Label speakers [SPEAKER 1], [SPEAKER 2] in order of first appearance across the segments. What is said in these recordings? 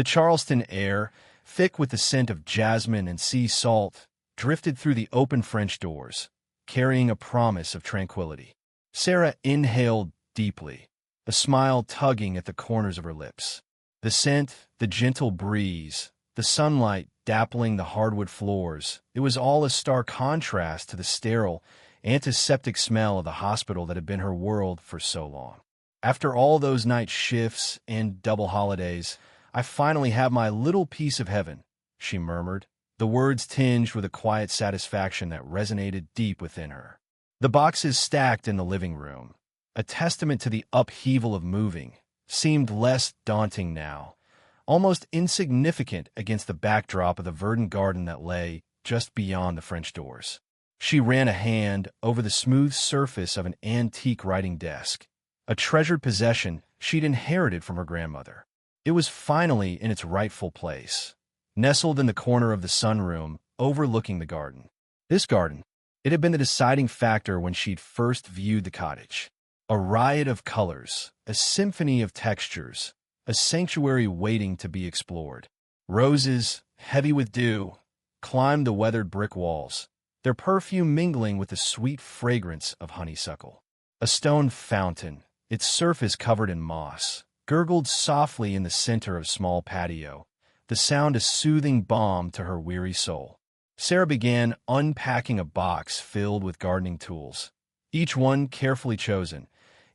[SPEAKER 1] The Charleston air, thick with the scent of jasmine and sea salt, drifted through the open French doors, carrying a promise of tranquility. Sarah inhaled deeply, a smile tugging at the corners of her lips. The scent, the gentle breeze, the sunlight dappling the hardwood floors, it was all a stark contrast to the sterile, antiseptic smell of the hospital that had been her world for so long. After all those night shifts and double holidays, I finally have my little piece of heaven, she murmured, the words tinged with a quiet satisfaction that resonated deep within her. The boxes stacked in the living room, a testament to the upheaval of moving, seemed less daunting now, almost insignificant against the backdrop of the verdant garden that lay just beyond the French doors. She ran a hand over the smooth surface of an antique writing desk, a treasured possession she'd inherited from her grandmother. It was finally in its rightful place, nestled in the corner of the sunroom, overlooking the garden. This garden, it had been the deciding factor when she'd first viewed the cottage. A riot of colors, a symphony of textures, a sanctuary waiting to be explored. Roses, heavy with dew, climbed the weathered brick walls, their perfume mingling with the sweet fragrance of honeysuckle. A stone fountain, its surface covered in moss, gurgled softly in the center of a small patio, the sound a soothing balm to her weary soul. Sarah began unpacking a box filled with gardening tools, each one carefully chosen,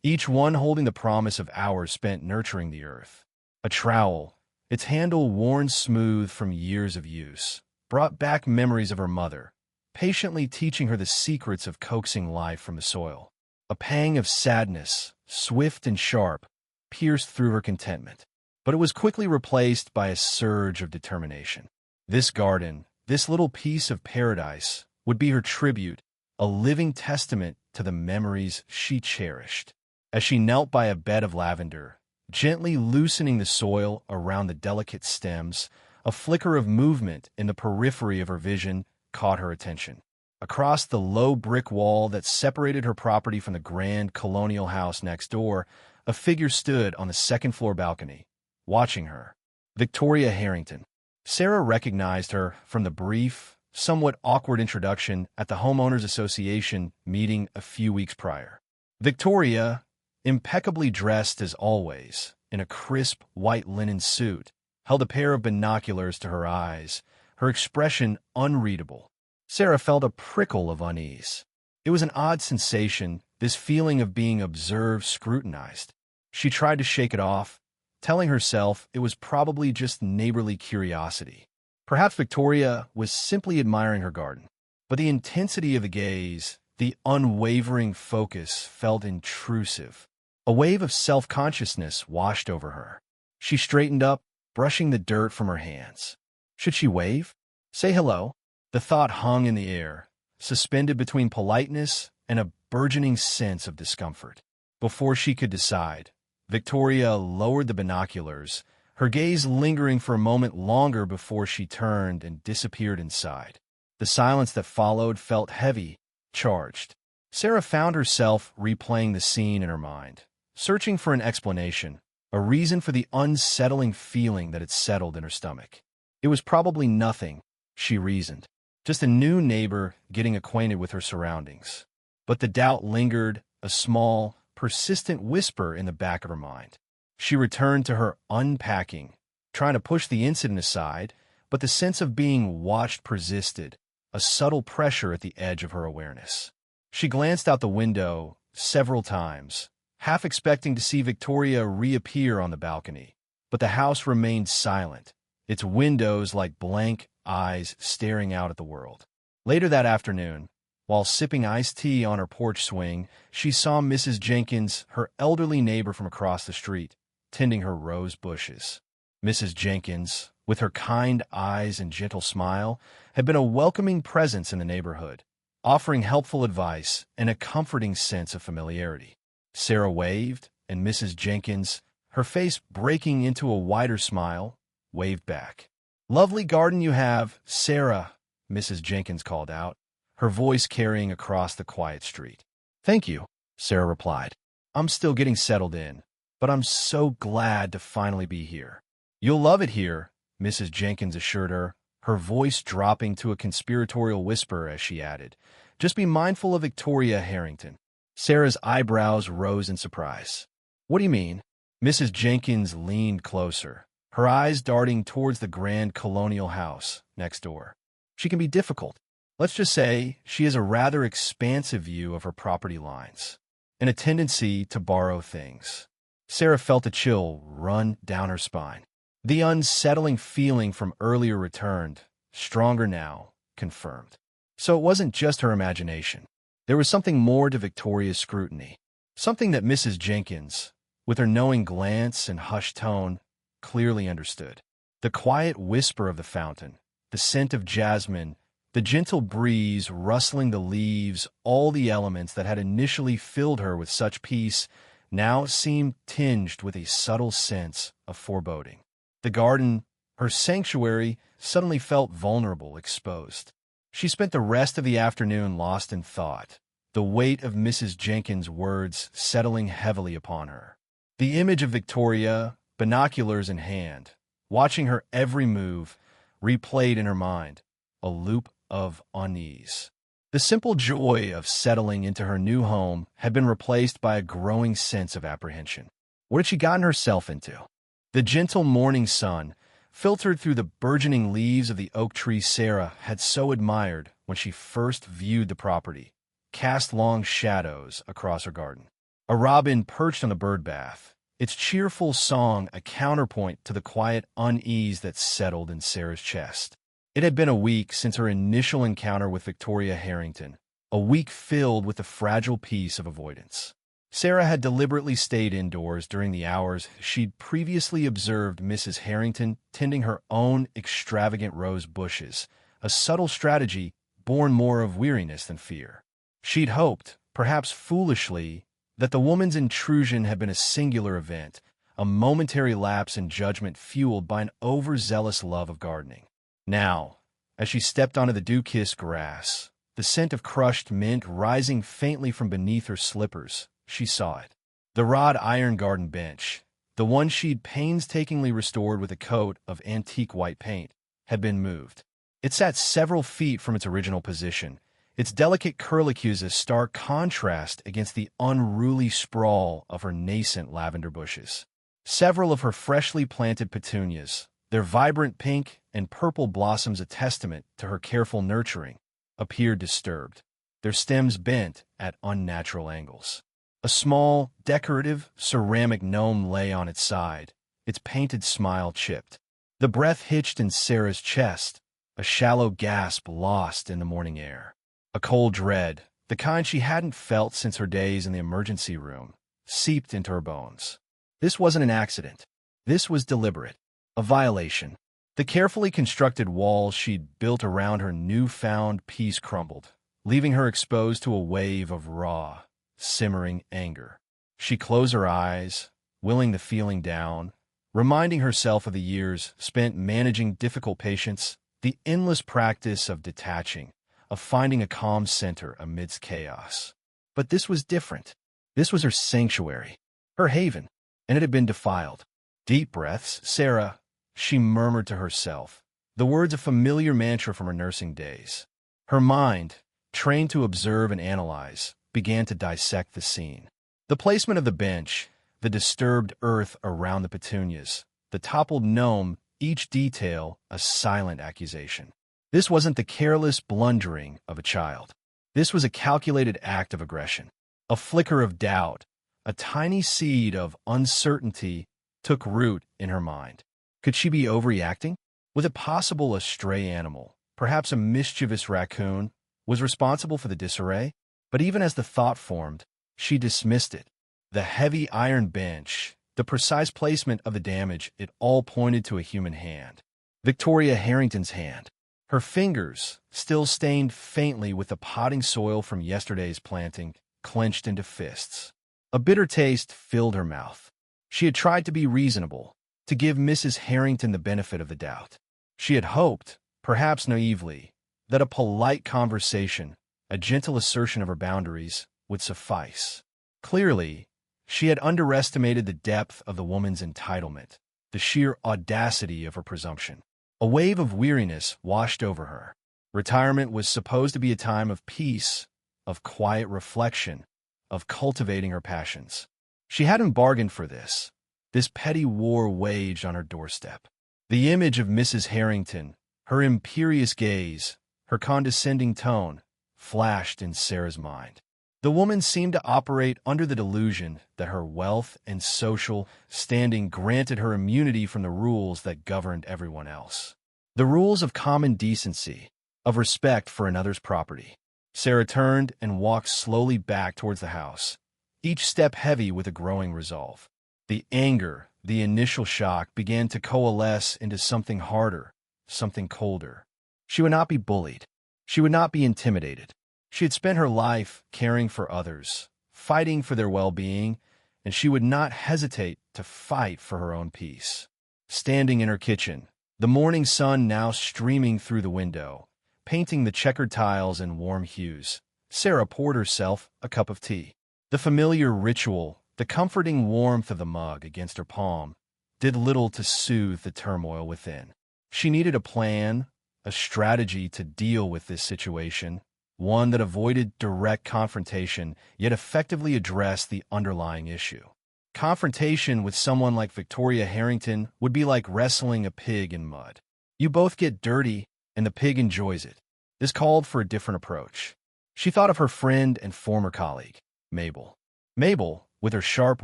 [SPEAKER 1] each one holding the promise of hours spent nurturing the earth. A trowel, its handle worn smooth from years of use, brought back memories of her mother, patiently teaching her the secrets of coaxing life from the soil. A pang of sadness, swift and sharp, pierced through her contentment, but it was quickly replaced by a surge of determination. This garden, this little piece of paradise, would be her tribute, a living testament to the memories she cherished. As she knelt by a bed of lavender, gently loosening the soil around the delicate stems, a flicker of movement in the periphery of her vision caught her attention. Across the low brick wall that separated her property from the grand colonial house next door, a figure stood on the second-floor balcony, watching her. Victoria Harrington. Sarah recognized her from the brief, somewhat awkward introduction at the Homeowners Association meeting a few weeks prior. Victoria, impeccably dressed as always, in a crisp white linen suit, held a pair of binoculars to her eyes, her expression unreadable. Sarah felt a prickle of unease. It was an odd sensation, this feeling of being observed, scrutinized. She tried to shake it off, telling herself it was probably just neighborly curiosity. Perhaps Victoria was simply admiring her garden. But the intensity of the gaze, the unwavering focus, felt intrusive. A wave of self-consciousness washed over her. She straightened up, brushing the dirt from her hands. Should she wave? Say hello? The thought hung in the air, suspended between politeness and a burgeoning sense of discomfort. Before she could decide, Victoria lowered the binoculars, her gaze lingering for a moment longer before she turned and disappeared inside. The silence that followed felt heavy, charged. Sarah found herself replaying the scene in her mind, searching for an explanation, a reason for the unsettling feeling that had settled in her stomach. It was probably nothing, she reasoned, just a new neighbor getting acquainted with her surroundings. But the doubt lingered, a small, persistent whisper in the back of her mind. She returned to her unpacking, trying to push the incident aside, but the sense of being watched persisted, a subtle pressure at the edge of her awareness. She glanced out the window several times, half expecting to see Victoria reappear on the balcony, but the house remained silent, its windows like blank eyes staring out at the world. Later that afternoon, while sipping iced tea on her porch swing, she saw Mrs. Jenkins, her elderly neighbor from across the street, tending her rose bushes. Mrs. Jenkins, with her kind eyes and gentle smile, had been a welcoming presence in the neighborhood, offering helpful advice and a comforting sense of familiarity. Sarah waved, and Mrs. Jenkins, her face breaking into a wider smile, waved back. "Lovely garden you have, Sarah," Mrs. Jenkins called out, her voice carrying across the quiet street. "Thank you," Sarah replied. "I'm still getting settled in, but I'm so glad to finally be here." "You'll love it here," Mrs. Jenkins assured her, her voice dropping to a conspiratorial whisper as she added, "Just be mindful of Victoria Harrington." Sarah's eyebrows rose in surprise. "What do you mean?" Mrs. Jenkins leaned closer, her eyes darting towards the grand colonial house next door. "She can be difficult. Let's just say she has a rather expansive view of her property lines and a tendency to borrow things." Sarah felt a chill run down her spine. The unsettling feeling from earlier returned, stronger now, confirmed. So it wasn't just her imagination. There was something more to Victoria's scrutiny, something that Mrs. Jenkins, with her knowing glance and hushed tone, clearly understood. The quiet whisper of the fountain, the scent of jasmine, the gentle breeze rustling the leaves, all the elements that had initially filled her with such peace now seemed tinged with a subtle sense of foreboding. The garden, her sanctuary, suddenly felt vulnerable, exposed. She spent the rest of the afternoon lost in thought, the weight of Mrs. Jenkins' words settling heavily upon her. The image of Victoria, binoculars in hand, watching her every move, replayed in her mind, a loop of unease. The simple joy of settling into her new home had been replaced by a growing sense of apprehension. What had she gotten herself into? The gentle morning sun, filtered through the burgeoning leaves of the oak tree Sarah had so admired when she first viewed the property, cast long shadows across her garden. A robin perched on a bird bath, its cheerful song a counterpoint to the quiet unease that settled in Sarah's chest. It had been a week since her initial encounter with Victoria Harrington, a week filled with the fragile peace of avoidance. Sarah had deliberately stayed indoors during the hours she'd previously observed Mrs. Harrington tending her own extravagant rose bushes, a subtle strategy born more of weariness than fear. She'd hoped, perhaps foolishly, that the woman's intrusion had been a singular event, a momentary lapse in judgment fueled by an overzealous love of gardening. Now, as she stepped onto the dew-kissed grass, the scent of crushed mint rising faintly from beneath her slippers, she saw it. The wrought iron garden bench, the one she'd painstakingly restored with a coat of antique white paint, had been moved. It sat several feet from its original position, its delicate curlicues a stark contrast against the unruly sprawl of her nascent lavender bushes. Several of her freshly planted petunias, their vibrant pink and purple blossoms a testament to her careful nurturing, appeared disturbed, their stems bent at unnatural angles. A small, decorative, ceramic gnome lay on its side, its painted smile chipped. The breath hitched in Sarah's chest, a shallow gasp lost in the morning air. A cold dread, the kind she hadn't felt since her days in the emergency room, seeped into her bones. This wasn't an accident. This was deliberate, a violation. The carefully constructed walls she'd built around her newfound peace crumbled, leaving her exposed to a wave of raw, simmering anger. She closed her eyes, willing the feeling down, reminding herself of the years spent managing difficult patients, the endless practice of detaching, of finding a calm center amidst chaos. But this was different. This was her sanctuary, her haven, and it had been defiled. Deep breaths, Sarah, she murmured to herself, the words a familiar mantra from her nursing days. Her mind, trained to observe and analyze, began to dissect the scene. The placement of the bench, the disturbed earth around the petunias, the toppled gnome, each detail a silent accusation. This wasn't the careless blundering of a child. This was a calculated act of aggression. A flicker of doubt, a tiny seed of uncertainty took root in her mind. Could she be overreacting? Was it possible a stray animal, perhaps a mischievous raccoon, was responsible for the disarray? But even as the thought formed, she dismissed it. The heavy iron bench, the precise placement of the damage, it all pointed to a human hand. Victoria Harrington's hand. Her fingers, still stained faintly with the potting soil from yesterday's planting, clenched into fists. A bitter taste filled her mouth. She had tried to be reasonable, to give Mrs. Harrington the benefit of the doubt. She had hoped, perhaps naively, that a polite conversation, a gentle assertion of her boundaries, would suffice. Clearly, she had underestimated the depth of the woman's entitlement, the sheer audacity of her presumption. A wave of weariness washed over her. Retirement was supposed to be a time of peace, of quiet reflection, of cultivating her passions. She hadn't bargained for this. This petty war waged on her doorstep. The image of Mrs. Harrington, her imperious gaze, her condescending tone, flashed in Sarah's mind. The woman seemed to operate under the delusion that her wealth and social standing granted her immunity from the rules that governed everyone else. The rules of common decency, of respect for another's property. Sarah turned and walked slowly back towards the house, each step heavy with a growing resolve. The anger, the initial shock, began to coalesce into something harder, something colder. She would not be bullied. She would not be intimidated. She had spent her life caring for others, fighting for their well-being, and she would not hesitate to fight for her own peace. Standing in her kitchen, the morning sun now streaming through the window, painting the checkered tiles in warm hues, Sarah poured herself a cup of tea. The familiar ritual, the comforting warmth of the mug against her palm, did little to soothe the turmoil within. She needed a plan, a strategy to deal with this situation, one that avoided direct confrontation, yet effectively addressed the underlying issue. Confrontation with someone like Victoria Harrington would be like wrestling a pig in mud. You both get dirty, and the pig enjoys it. This called for a different approach. She thought of her friend and former colleague, Mabel. Mabel, with her sharp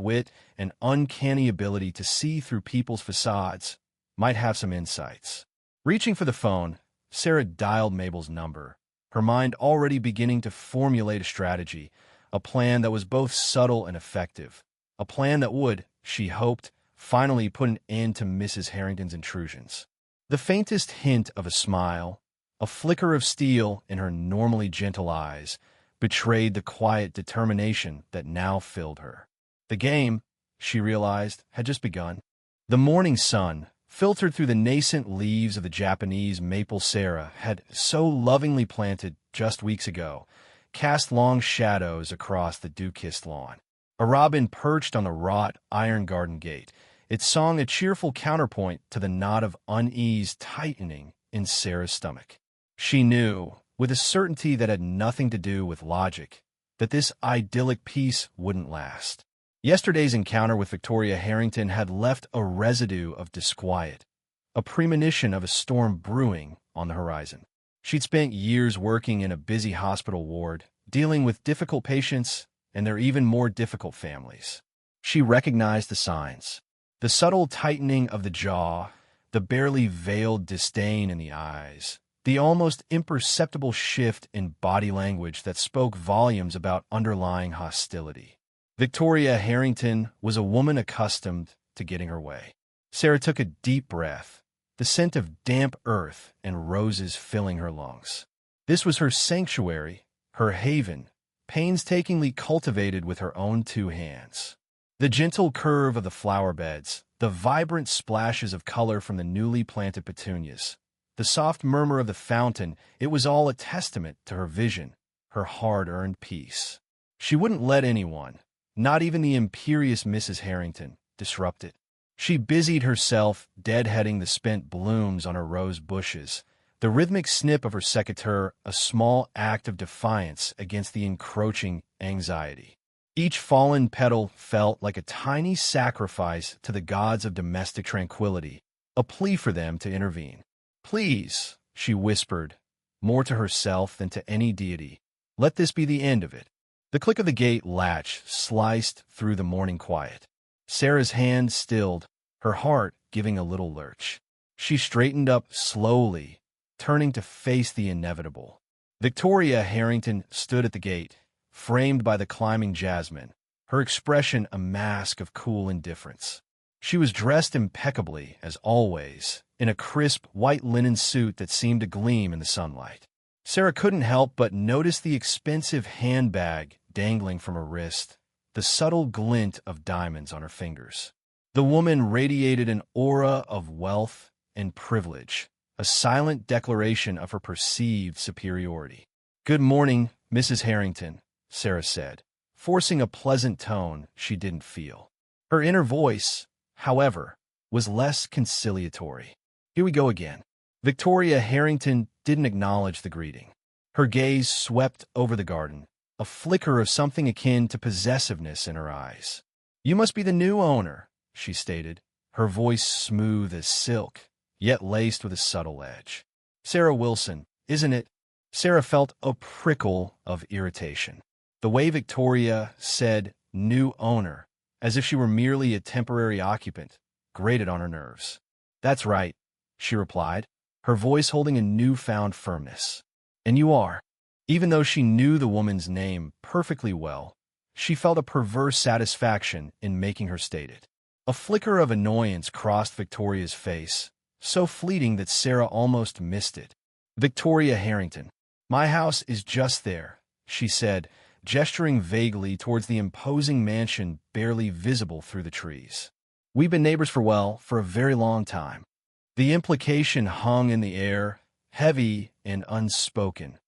[SPEAKER 1] wit and uncanny ability to see through people's facades, might have some insights. Reaching for the phone, Sarah dialed Mabel's number, her mind already beginning to formulate a strategy, a plan that was both subtle and effective, a plan that would, she hoped, finally put an end to Mrs. Harrington's intrusions. The faintest hint of a smile, a flicker of steel in her normally gentle eyes, betrayed the quiet determination that now filled her. The game, she realized, had just begun. The morning sun, filtered through the nascent leaves of the Japanese maple Sarah had so lovingly planted just weeks ago, cast long shadows across the dew-kissed lawn. A robin perched on the wrought iron garden gate, its song a cheerful counterpoint to the knot of unease tightening in Sarah's stomach. She knew, with a certainty that had nothing to do with logic, that this idyllic peace wouldn't last. Yesterday's encounter with Victoria Harrington had left a residue of disquiet, a premonition of a storm brewing on the horizon. She'd spent years working in a busy hospital ward, dealing with difficult patients and their even more difficult families. She recognized the signs, the subtle tightening of the jaw, the barely veiled disdain in the eyes, the almost imperceptible shift in body language that spoke volumes about underlying hostility. Victoria Harrington was a woman accustomed to getting her way. Sarah took a deep breath, the scent of damp earth and roses filling her lungs. This was her sanctuary, her haven, painstakingly cultivated with her own two hands. The gentle curve of the flower beds, the vibrant splashes of color from the newly planted petunias, the soft murmur of the fountain, it was all a testament to her vision, her hard-earned peace. She wouldn't let anyone, not even the imperious Mrs. Harrington, disrupt it. She busied herself deadheading the spent blooms on her rose bushes, the rhythmic snip of her secateur a small act of defiance against the encroaching anxiety. Each fallen petal felt like a tiny sacrifice to the gods of domestic tranquility, a plea for them to intervene. "Please," she whispered, more to herself than to any deity, "let this be the end of it." The click of the gate latch sliced through the morning quiet. Sarah's hand stilled, her heart giving a little lurch. She straightened up slowly, turning to face the inevitable. Victoria Harrington stood at the gate, framed by the climbing jasmine, her expression a mask of cool indifference. She was dressed impeccably, as always, in a crisp white linen suit that seemed to gleam in the sunlight. Sarah couldn't help but notice the expensive handbag dangling from her wrist, the subtle glint of diamonds on her fingers. The woman radiated an aura of wealth and privilege, a silent declaration of her perceived superiority. "Good morning, Mrs. Harrington," Sarah said, forcing a pleasant tone she didn't feel. Her inner voice, however, was less conciliatory. Here we go again. Victoria Harrington didn't acknowledge the greeting. Her gaze swept over the garden, a flicker of something akin to possessiveness in her eyes. "You must be the new owner," she stated, her voice smooth as silk, yet laced with a subtle edge. "Sarah Wilson, isn't it?" Sarah felt a prickle of irritation. The way Victoria said "new owner," as if she were merely a temporary occupant, grated on her nerves. "That's right," she replied, her voice holding a newfound firmness. "And you are." Even though she knew the woman's name perfectly well, she felt a perverse satisfaction in making her state it. A flicker of annoyance crossed Victoria's face, so fleeting that Sarah almost missed it. "Victoria Harrington. My house is just there," she said, gesturing vaguely towards the imposing mansion barely visible through the trees. "We've been neighbors for a very long time." The implication hung in the air, heavy and unspoken.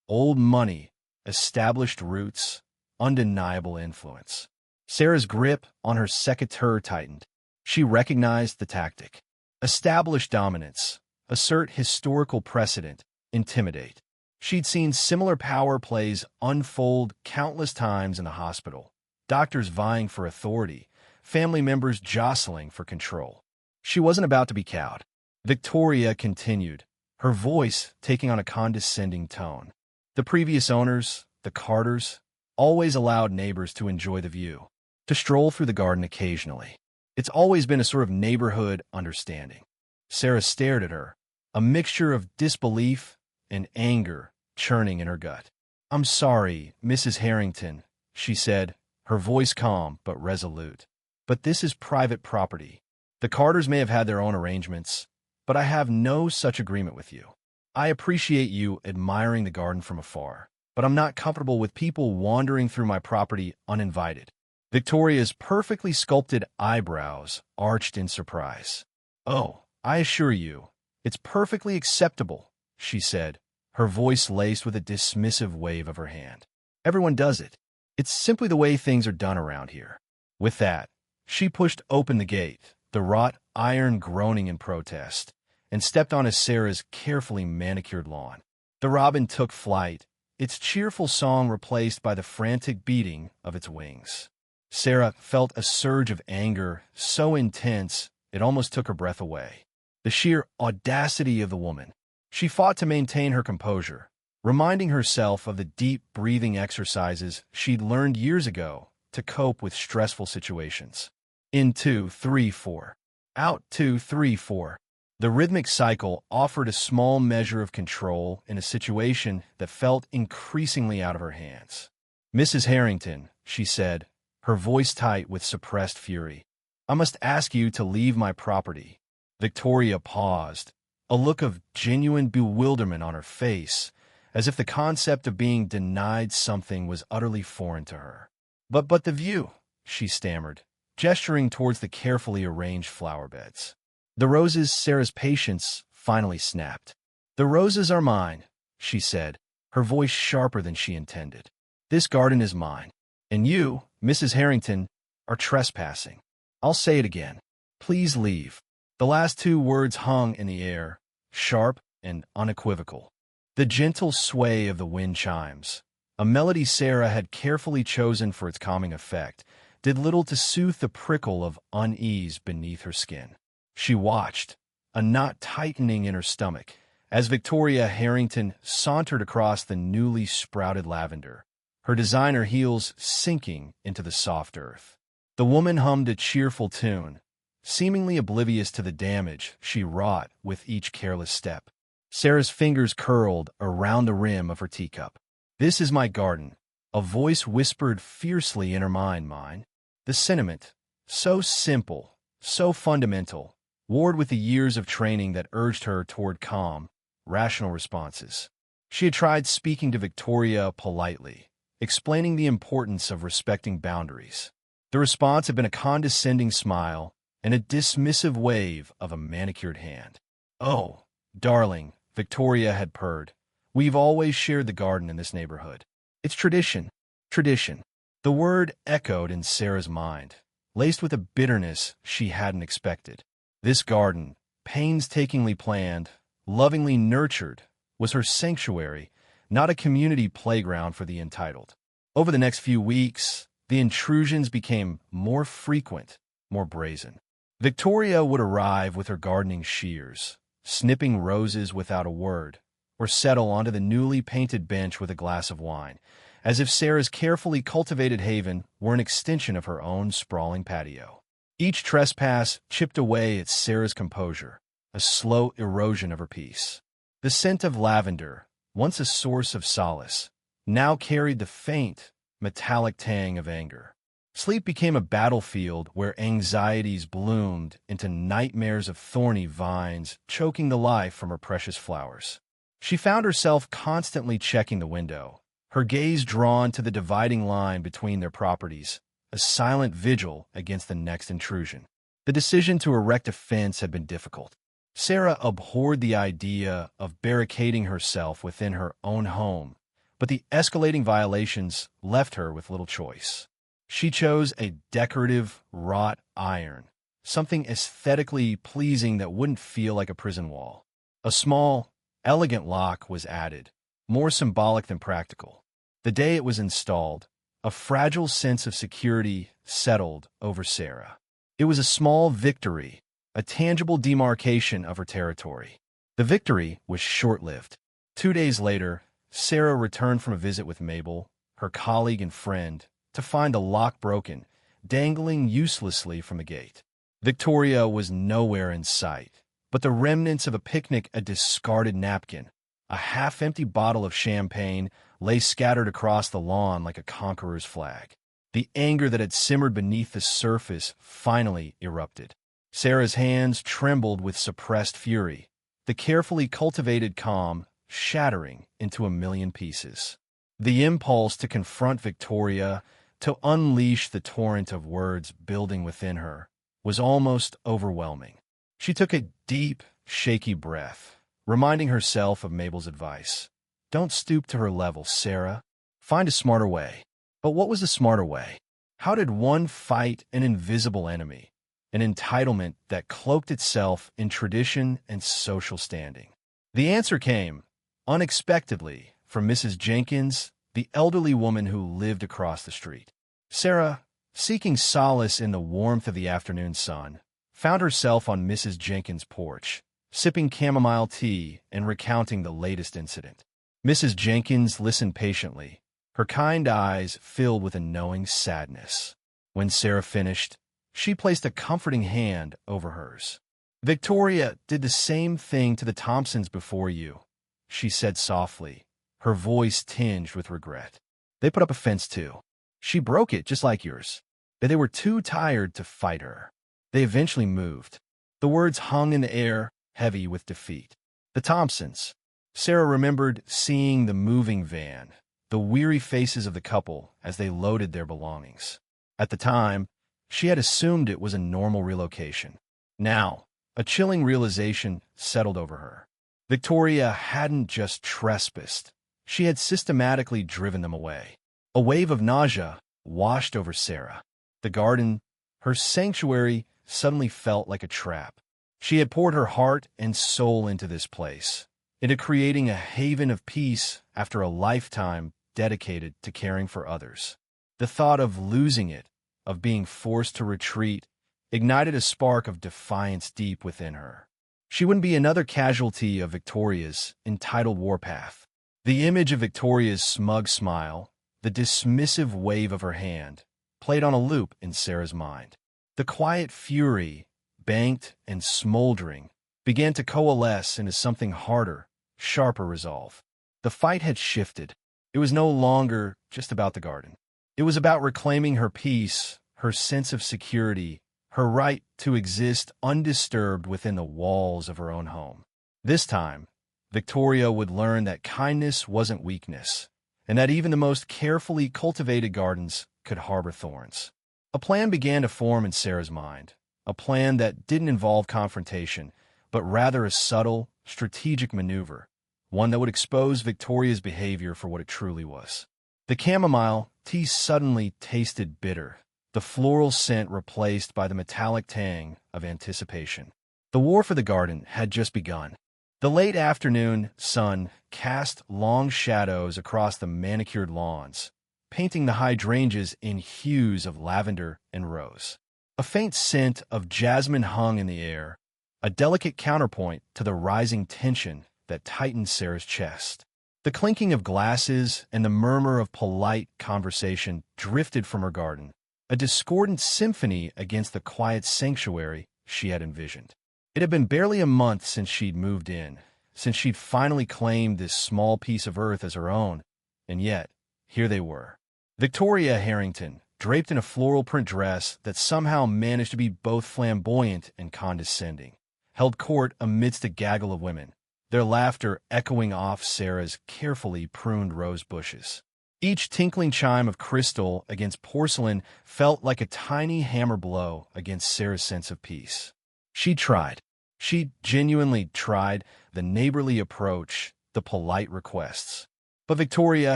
[SPEAKER 1] Old money, established roots, undeniable influence. Sarah's grip on her secateurs tightened. She recognized the tactic. Establish dominance, assert historical precedent, intimidate. She'd seen similar power plays unfold countless times in the hospital. Doctors vying for authority, family members jostling for control. She wasn't about to be cowed. Victoria continued, her voice taking on a condescending tone. "The previous owners, the Carters, always allowed neighbors to enjoy the view, to stroll through the garden occasionally. It's always been a sort of neighborhood understanding." Sarah stared at her, a mixture of disbelief and anger churning in her gut. "I'm sorry, Mrs. Harrington," she said, her voice calm but resolute. "But this is private property. The Carters may have had their own arrangements, but I have no such agreement with you. I appreciate you admiring the garden from afar, but I'm not comfortable with people wandering through my property uninvited." Victoria's perfectly sculpted eyebrows arched in surprise. "Oh, I assure you, it's perfectly acceptable," she said, her voice laced with a dismissive wave of her hand. "Everyone does it. It's simply the way things are done around here." With that, she pushed open the gate, the wrought iron groaning in protest, and stepped onto Sarah's carefully manicured lawn. The robin took flight, its cheerful song replaced by the frantic beating of its wings. Sarah felt a surge of anger so intense it almost took her breath away. The sheer audacity of the woman. She fought to maintain her composure, reminding herself of the deep breathing exercises she'd learned years ago to cope with stressful situations. In 2, 3, 4. Out 2, 3, 4. The rhythmic cycle offered a small measure of control in a situation that felt increasingly out of her hands. "Mrs. Harrington," she said, her voice tight with suppressed fury, "I must ask you to leave my property." Victoria paused, a look of genuine bewilderment on her face, as if the concept of being denied something was utterly foreign to her. But the view," she stammered, gesturing towards the carefully arranged flower beds. "The roses." Sarah's patience finally snapped. "The roses are mine," she said, her voice sharper than she intended. "This garden is mine. And you, Mrs. Harrington, are trespassing. I'll say it again. Please leave." The last two words hung in the air, sharp and unequivocal. The gentle sway of the wind chimes, a melody Sarah had carefully chosen for its calming effect, did little to soothe the prickle of unease beneath her skin. She watched, a knot tightening in her stomach, as Victoria Harrington sauntered across the newly sprouted lavender, her designer heels sinking into the soft earth. The woman hummed a cheerful tune, seemingly oblivious to the damage she wrought with each careless step. Sarah's fingers curled around the rim of her teacup. "This is my garden," a voice whispered fiercely in her mind. The sentiment, so simple, so fundamental, warred with the years of training that urged her toward calm, rational responses. She had tried speaking to Victoria politely, explaining the importance of respecting boundaries. The response had been a condescending smile and a dismissive wave of a manicured hand. "Oh, darling," Victoria had purred, "we've always shared the garden in this neighborhood. It's tradition. Tradition." The word echoed in Sarah's mind, laced with a bitterness she hadn't expected. This garden, painstakingly planned, lovingly nurtured, was her sanctuary, not a community playground for the entitled. Over the next few weeks, the intrusions became more frequent, more brazen. Victoria would arrive with her gardening shears, snipping roses without a word, or settle onto the newly painted bench with a glass of wine, as if Sarah's carefully cultivated haven were an extension of her own sprawling patio. Each trespass chipped away at Sarah's composure, a slow erosion of her peace. The scent of lavender, once a source of solace, now carried the faint, metallic tang of anger. Sleep became a battlefield where anxieties bloomed into nightmares of thorny vines choking the life from her precious flowers. She found herself constantly checking the window, her gaze drawn to the dividing line between their properties, a silent vigil against the next intrusion. The decision to erect a fence had been difficult. Sarah abhorred the idea of barricading herself within her own home, but the escalating violations left her with little choice. She chose a decorative wrought iron, something aesthetically pleasing that wouldn't feel like a prison wall. A small, elegant lock was added, more symbolic than practical. The day it was installed, a fragile sense of security settled over Sarah. It was a small victory, a tangible demarcation of her territory. The victory was short-lived. 2 days later, Sarah returned from a visit with Mabel, her colleague and friend, to find the lock broken, dangling uselessly from the gate. Victoria was nowhere in sight, but the remnants of a picnic, a discarded napkin, a half-empty bottle of champagne lay scattered across the lawn like a conqueror's flag. The anger that had simmered beneath the surface finally erupted. Sarah's hands trembled with suppressed fury, the carefully cultivated calm shattering into a million pieces. The impulse to confront Victoria, to unleash the torrent of words building within her, was almost overwhelming. She took a deep, shaky breath, reminding herself of Mabel's advice. Don't stoop to her level, Sarah. Find a smarter way. But what was the smarter way? How did one fight an invisible enemy, an entitlement that cloaked itself in tradition and social standing? The answer came, unexpectedly, from Mrs. Jenkins, the elderly woman who lived across the street. Sarah, seeking solace in the warmth of the afternoon sun, found herself on Mrs. Jenkins' porch, sipping chamomile tea and recounting the latest incident. Mrs. Jenkins listened patiently, her kind eyes filled with a knowing sadness. When Sarah finished, she placed a comforting hand over hers. Victoria did the same thing to the Thompsons before you, she said softly, her voice tinged with regret. They put up a fence too. She broke it just like yours, but they were too tired to fight her. They eventually moved. The words hung in the air, heavy with defeat. The Thompsons. Sarah remembered seeing the moving van, the weary faces of the couple as they loaded their belongings. At the time, she had assumed it was a normal relocation. Now, a chilling realization settled over her. Victoria hadn't just trespassed. She had systematically driven them away. A wave of nausea washed over Sarah. The garden, her sanctuary, suddenly felt like a trap. She had poured her heart and soul into this place, into creating a haven of peace after a lifetime dedicated to caring for others. The thought of losing it, of being forced to retreat, ignited a spark of defiance deep within her. She wouldn't be another casualty of Victoria's entitled warpath. The image of Victoria's smug smile, the dismissive wave of her hand, played on a loop in Sarah's mind. The quiet fury, banked and smoldering, began to coalesce into something harder, sharper resolve. The fight had shifted. It was no longer just about the garden. It was about reclaiming her peace, her sense of security, her right to exist undisturbed within the walls of her own home. This time, Victoria would learn that kindness wasn't weakness, and that even the most carefully cultivated gardens could harbor thorns. A plan began to form in Sarah's mind, a plan that didn't involve confrontation, but rather a subtle, strategic maneuver, one that would expose Victoria's behavior for what it truly was. The chamomile tea suddenly tasted bitter, the floral scent replaced by the metallic tang of anticipation. The war for the garden had just begun. The late afternoon sun cast long shadows across the manicured lawns, painting the hydrangeas in hues of lavender and rose. A faint scent of jasmine hung in the air, a delicate counterpoint to the rising tension that tightened Sarah's chest. The clinking of glasses and the murmur of polite conversation drifted from her garden, a discordant symphony against the quiet sanctuary she had envisioned. It had been barely a month since she'd moved in, since she'd finally claimed this small piece of earth as her own, and yet, here they were. Victoria Harrington, draped in a floral print dress that somehow managed to be both flamboyant and condescending, held court amidst a gaggle of women, their laughter echoing off Sarah's carefully pruned rose bushes. Each tinkling chime of crystal against porcelain felt like a tiny hammer blow against Sarah's sense of peace. She tried. She genuinely tried the neighborly approach, the polite requests. But Victoria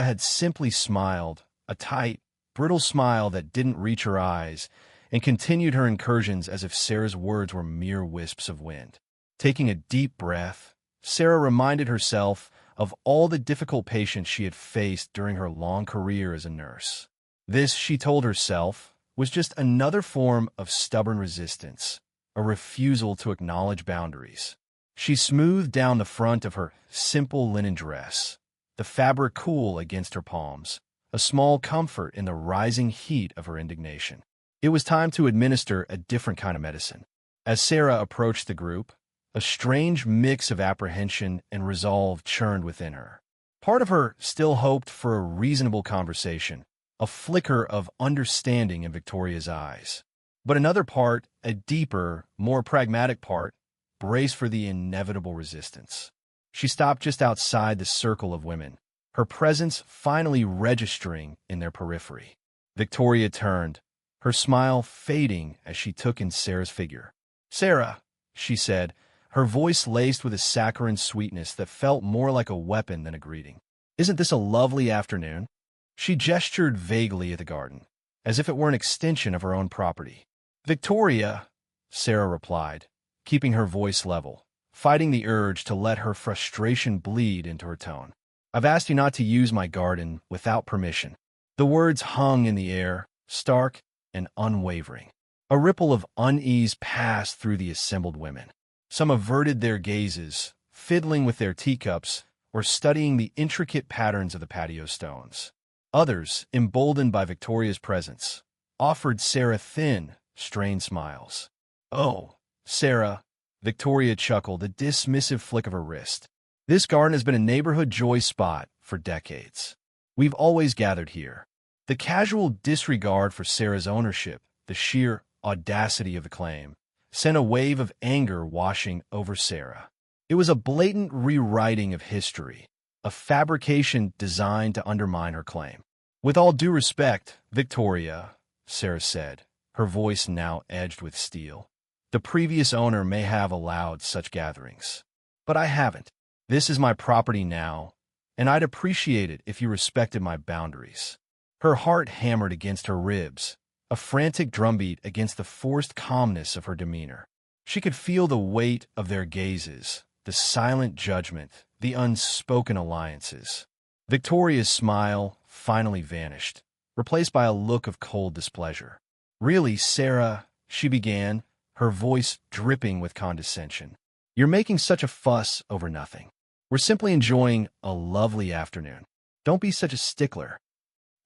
[SPEAKER 1] had simply smiled, a tight, brittle smile that didn't reach her eyes, and continued her incursions as if Sarah's words were mere wisps of wind. Taking a deep breath, Sarah reminded herself of all the difficult patients she had faced during her long career as a nurse. This, she told herself, was just another form of stubborn resistance, a refusal to acknowledge boundaries. She smoothed down the front of her simple linen dress, the fabric cool against her palms, a small comfort in the rising heat of her indignation. It was time to administer a different kind of medicine. As Sarah approached the group, a strange mix of apprehension and resolve churned within her. Part of her still hoped for a reasonable conversation, a flicker of understanding in Victoria's eyes. But another part, a deeper, more pragmatic part, braced for the inevitable resistance. She stopped just outside the circle of women, her presence finally registering in their periphery. Victoria turned, her smile fading as she took in Sarah's figure. "Sarah," she said, her voice laced with a saccharine sweetness that felt more like a weapon than a greeting. "Isn't this a lovely afternoon?" She gestured vaguely at the garden, as if it were an extension of her own property. "Victoria," Sarah replied, keeping her voice level, fighting the urge to let her frustration bleed into her tone. "I've asked you not to use my garden without permission." The words hung in the air, stark and unwavering. A ripple of unease passed through the assembled women. Some averted their gazes, fiddling with their teacups or studying the intricate patterns of the patio stones. Others, emboldened by Victoria's presence, offered Sarah thin, strained smiles. "Oh, Sarah," Victoria chuckled, a dismissive flick of her wrist. "This garden has been a neighborhood joy spot for decades. We've always gathered here." The casual disregard for Sarah's ownership, the sheer audacity of the claim, sent a wave of anger washing over Sarah. It was a blatant rewriting of history, a fabrication designed to undermine her claim. "With all due respect, Victoria," Sarah said, her voice now edged with steel, "the previous owner may have allowed such gatherings, but I haven't. This is my property now, and I'd appreciate it if you respected my boundaries." Her heart hammered against her ribs, a frantic drumbeat against the forced calmness of her demeanor. She could feel the weight of their gazes, the silent judgment, the unspoken alliances. Victoria's smile finally vanished, replaced by a look of cold displeasure. "Really, Sarah," she began, her voice dripping with condescension, "you're making such a fuss over nothing. We're simply enjoying a lovely afternoon. Don't be such a stickler."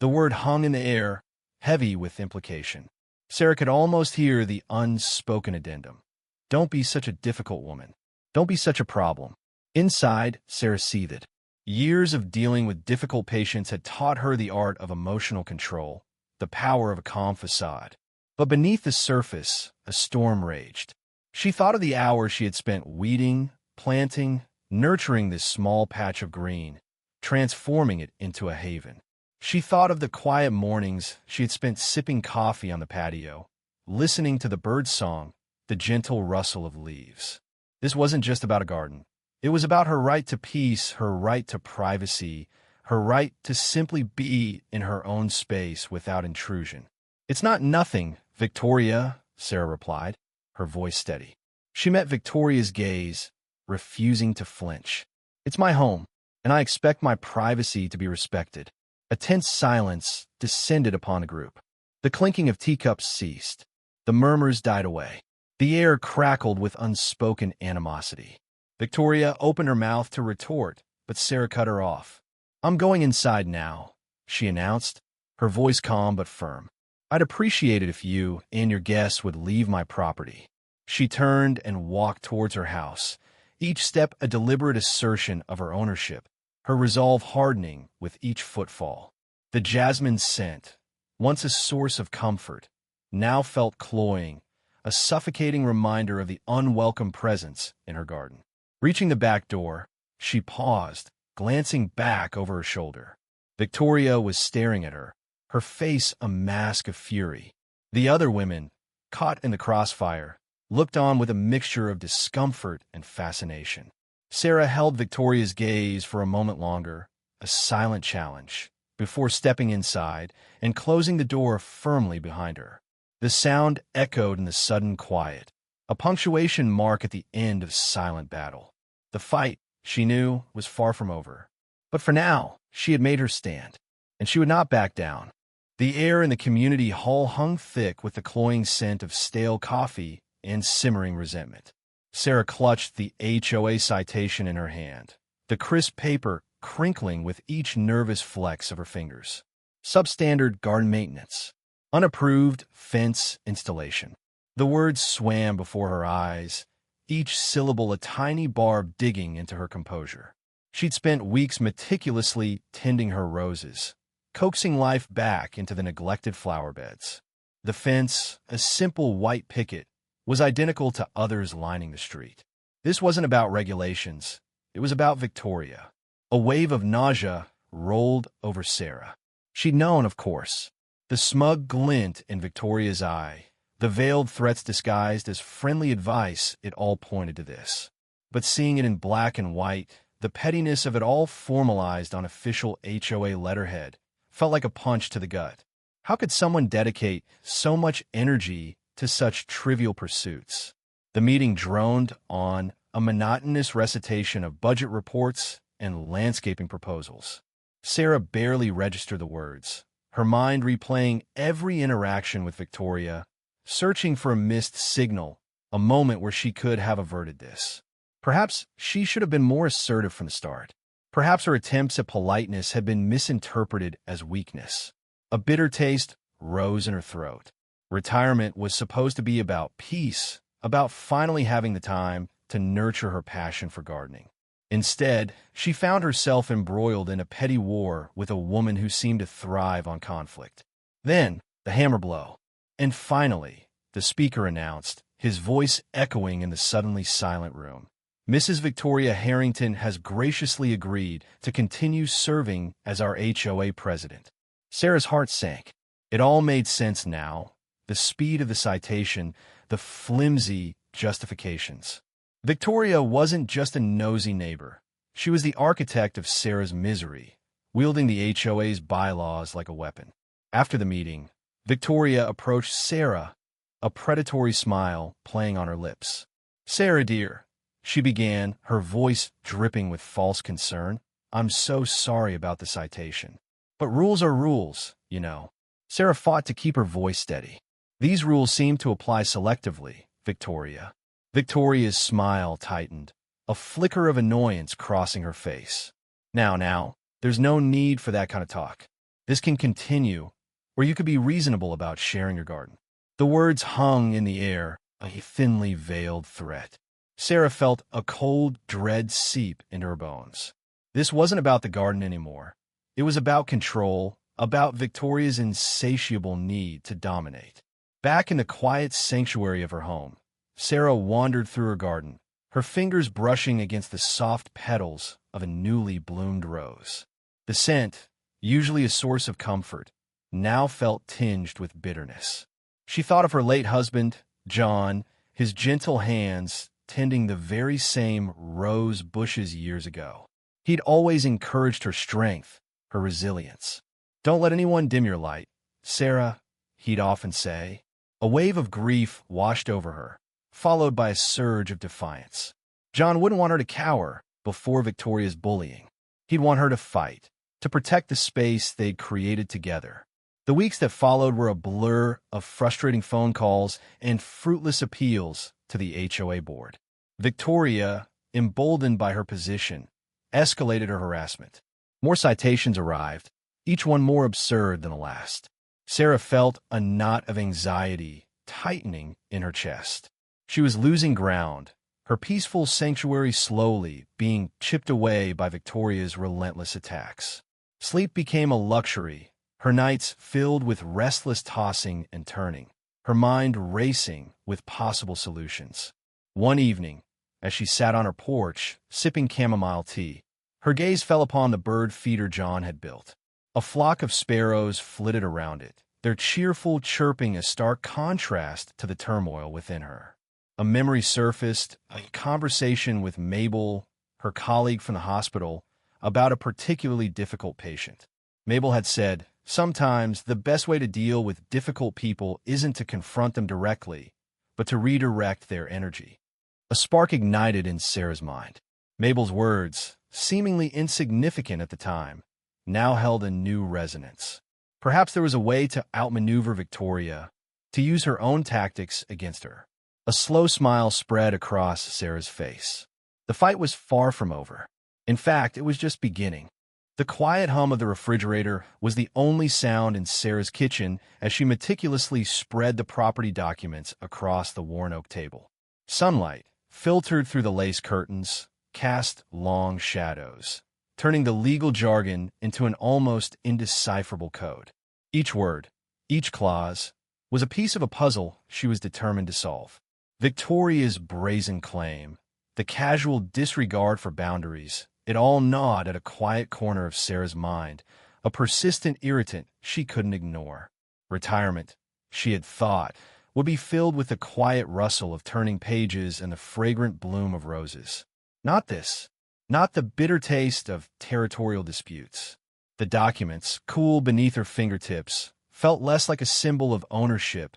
[SPEAKER 1] The word hung in the air, heavy with implication. Sarah could almost hear the unspoken addendum. "Don't be such a difficult woman. Don't be such a problem." Inside, Sarah seethed. Years of dealing with difficult patients had taught her the art of emotional control, the power of a calm facade. But beneath the surface, a storm raged. She thought of the hours she had spent weeding, planting, nurturing this small patch of green, transforming it into a haven. She thought of the quiet mornings she had spent sipping coffee on the patio, listening to the birds' song, the gentle rustle of leaves. This wasn't just about a garden. It was about her right to peace, her right to privacy, her right to simply be in her own space without intrusion. "It's not nothing, Victoria," Sarah replied, her voice steady. She met Victoria's gaze, refusing to flinch. It's my home, and I expect my privacy to be respected. A tense silence descended upon the group. The clinking of teacups ceased. The murmurs died away. The air crackled with unspoken animosity. Victoria opened her mouth to retort, but Sarah cut her off. "I'm going inside now," she announced, her voice calm but firm. "I'd appreciate it if you and your guests would leave my property." She turned and walked towards her house, each step a deliberate assertion of her ownership, her resolve hardening with each footfall. The jasmine scent, once a source of comfort, now felt cloying, a suffocating reminder of the unwelcome presence in her garden. Reaching the back door, she paused, glancing back over her shoulder. Victoria was staring at her, her face a mask of fury. The other women, caught in the crossfire, looked on with a mixture of discomfort and fascination. Sarah held Victoria's gaze for a moment longer, a silent challenge, before stepping inside and closing the door firmly behind her. The sound echoed in the sudden quiet, a punctuation mark at the end of silent battle. The fight, she knew, was far from over. But for now, she had made her stand, and she would not back down. The air in the community hall hung thick with the cloying scent of stale coffee and simmering resentment. Sarah clutched the HOA citation in her hand, the crisp paper crinkling with each nervous flex of her fingers. Substandard garden maintenance. Unapproved fence installation. The words swam before her eyes, each syllable a tiny barb digging into her composure. She'd spent weeks meticulously tending her roses, coaxing life back into the neglected flower beds. The fence, a simple white picket, was identical to others lining the street. This wasn't about regulations. It was about Victoria. A wave of nausea rolled over Sarah. She'd known, of course. The smug glint in Victoria's eye, the veiled threats disguised as friendly advice, it all pointed to this. But seeing it in black and white, the pettiness of it all formalized on official HOA letterhead, felt like a punch to the gut. How could someone dedicate so much energy to such trivial pursuits? The meeting droned on, a monotonous recitation of budget reports and landscaping proposals. Sarah barely registered the words, her mind replaying every interaction with Victoria, searching for a missed signal, a moment where she could have averted this. Perhaps she should have been more assertive from the start. Perhaps her attempts at politeness had been misinterpreted as weakness. A bitter taste rose in her throat. Retirement was supposed to be about peace, about finally having the time to nurture her passion for gardening. Instead, she found herself embroiled in a petty war with a woman who seemed to thrive on conflict. Then, the hammer blow. And finally, the speaker announced, his voice echoing in the suddenly silent room. Mrs. Victoria Harrington has graciously agreed to continue serving as our HOA president. Sarah's heart sank. It all made sense now. The speed of the citation, the flimsy justifications. Victoria wasn't just a nosy neighbor. She was the architect of Sarah's misery, wielding the HOA's bylaws like a weapon. After the meeting, Victoria approached Sarah, a predatory smile playing on her lips. "Sarah, dear," she began, her voice dripping with false concern, "I'm so sorry about the citation. But rules are rules, you know." Sarah fought to keep her voice steady. "These rules seem to apply selectively, Victoria." Victoria's smile tightened, a flicker of annoyance crossing her face. Now, there's no need for that kind of talk. This can continue, or you could be reasonable about sharing your garden." The words hung in the air, a thinly veiled threat. Sarah felt a cold dread seep into her bones. This wasn't about the garden anymore. It was about control, about Victoria's insatiable need to dominate. Back in the quiet sanctuary of her home, Sarah wandered through her garden, her fingers brushing against the soft petals of a newly bloomed rose. The scent, usually a source of comfort, now felt tinged with bitterness. She thought of her late husband, John, his gentle hands tending the very same rose bushes years ago. He'd always encouraged her strength, her resilience. "Don't let anyone dim your light, Sarah," he'd often say. A wave of grief washed over her, followed by a surge of defiance. John wouldn't want her to cower before Victoria's bullying. He'd want her to fight, to protect the space they'd created together. The weeks that followed were a blur of frustrating phone calls and fruitless appeals to the HOA board. Victoria, emboldened by her position, escalated her harassment. More citations arrived, each one more absurd than the last. Sarah felt a knot of anxiety tightening in her chest. She was losing ground, her peaceful sanctuary slowly being chipped away by Victoria's relentless attacks. Sleep became a luxury, her nights filled with restless tossing and turning, her mind racing with possible solutions. One evening, as she sat on her porch, sipping chamomile tea, her gaze fell upon the bird feeder John had built. A flock of sparrows flitted around it, their cheerful chirping a stark contrast to the turmoil within her. A memory surfaced, a conversation with Mabel, her colleague from the hospital, about a particularly difficult patient. Mabel had said, "Sometimes the best way to deal with difficult people isn't to confront them directly, but to redirect their energy." A spark ignited in Sarah's mind. Mabel's words, seemingly insignificant at the time, now held a new resonance. Perhaps there was a way to outmaneuver Victoria, to use her own tactics against her. A slow smile spread across Sarah's face. The fight was far from over. In fact, it was just beginning. The quiet hum of the refrigerator was the only sound in Sarah's kitchen as she meticulously spread the property documents across the worn oak table. Sunlight, filtered through the lace curtains, cast long shadows, turning the legal jargon into an almost indecipherable code. Each word, each clause, was a piece of a puzzle she was determined to solve. Victoria's brazen claim, the casual disregard for boundaries, it all gnawed at a quiet corner of Sarah's mind, a persistent irritant she couldn't ignore. Retirement, she had thought, would be filled with the quiet rustle of turning pages and the fragrant bloom of roses. Not this. Not the bitter taste of territorial disputes. The documents, cool beneath her fingertips, felt less like a symbol of ownership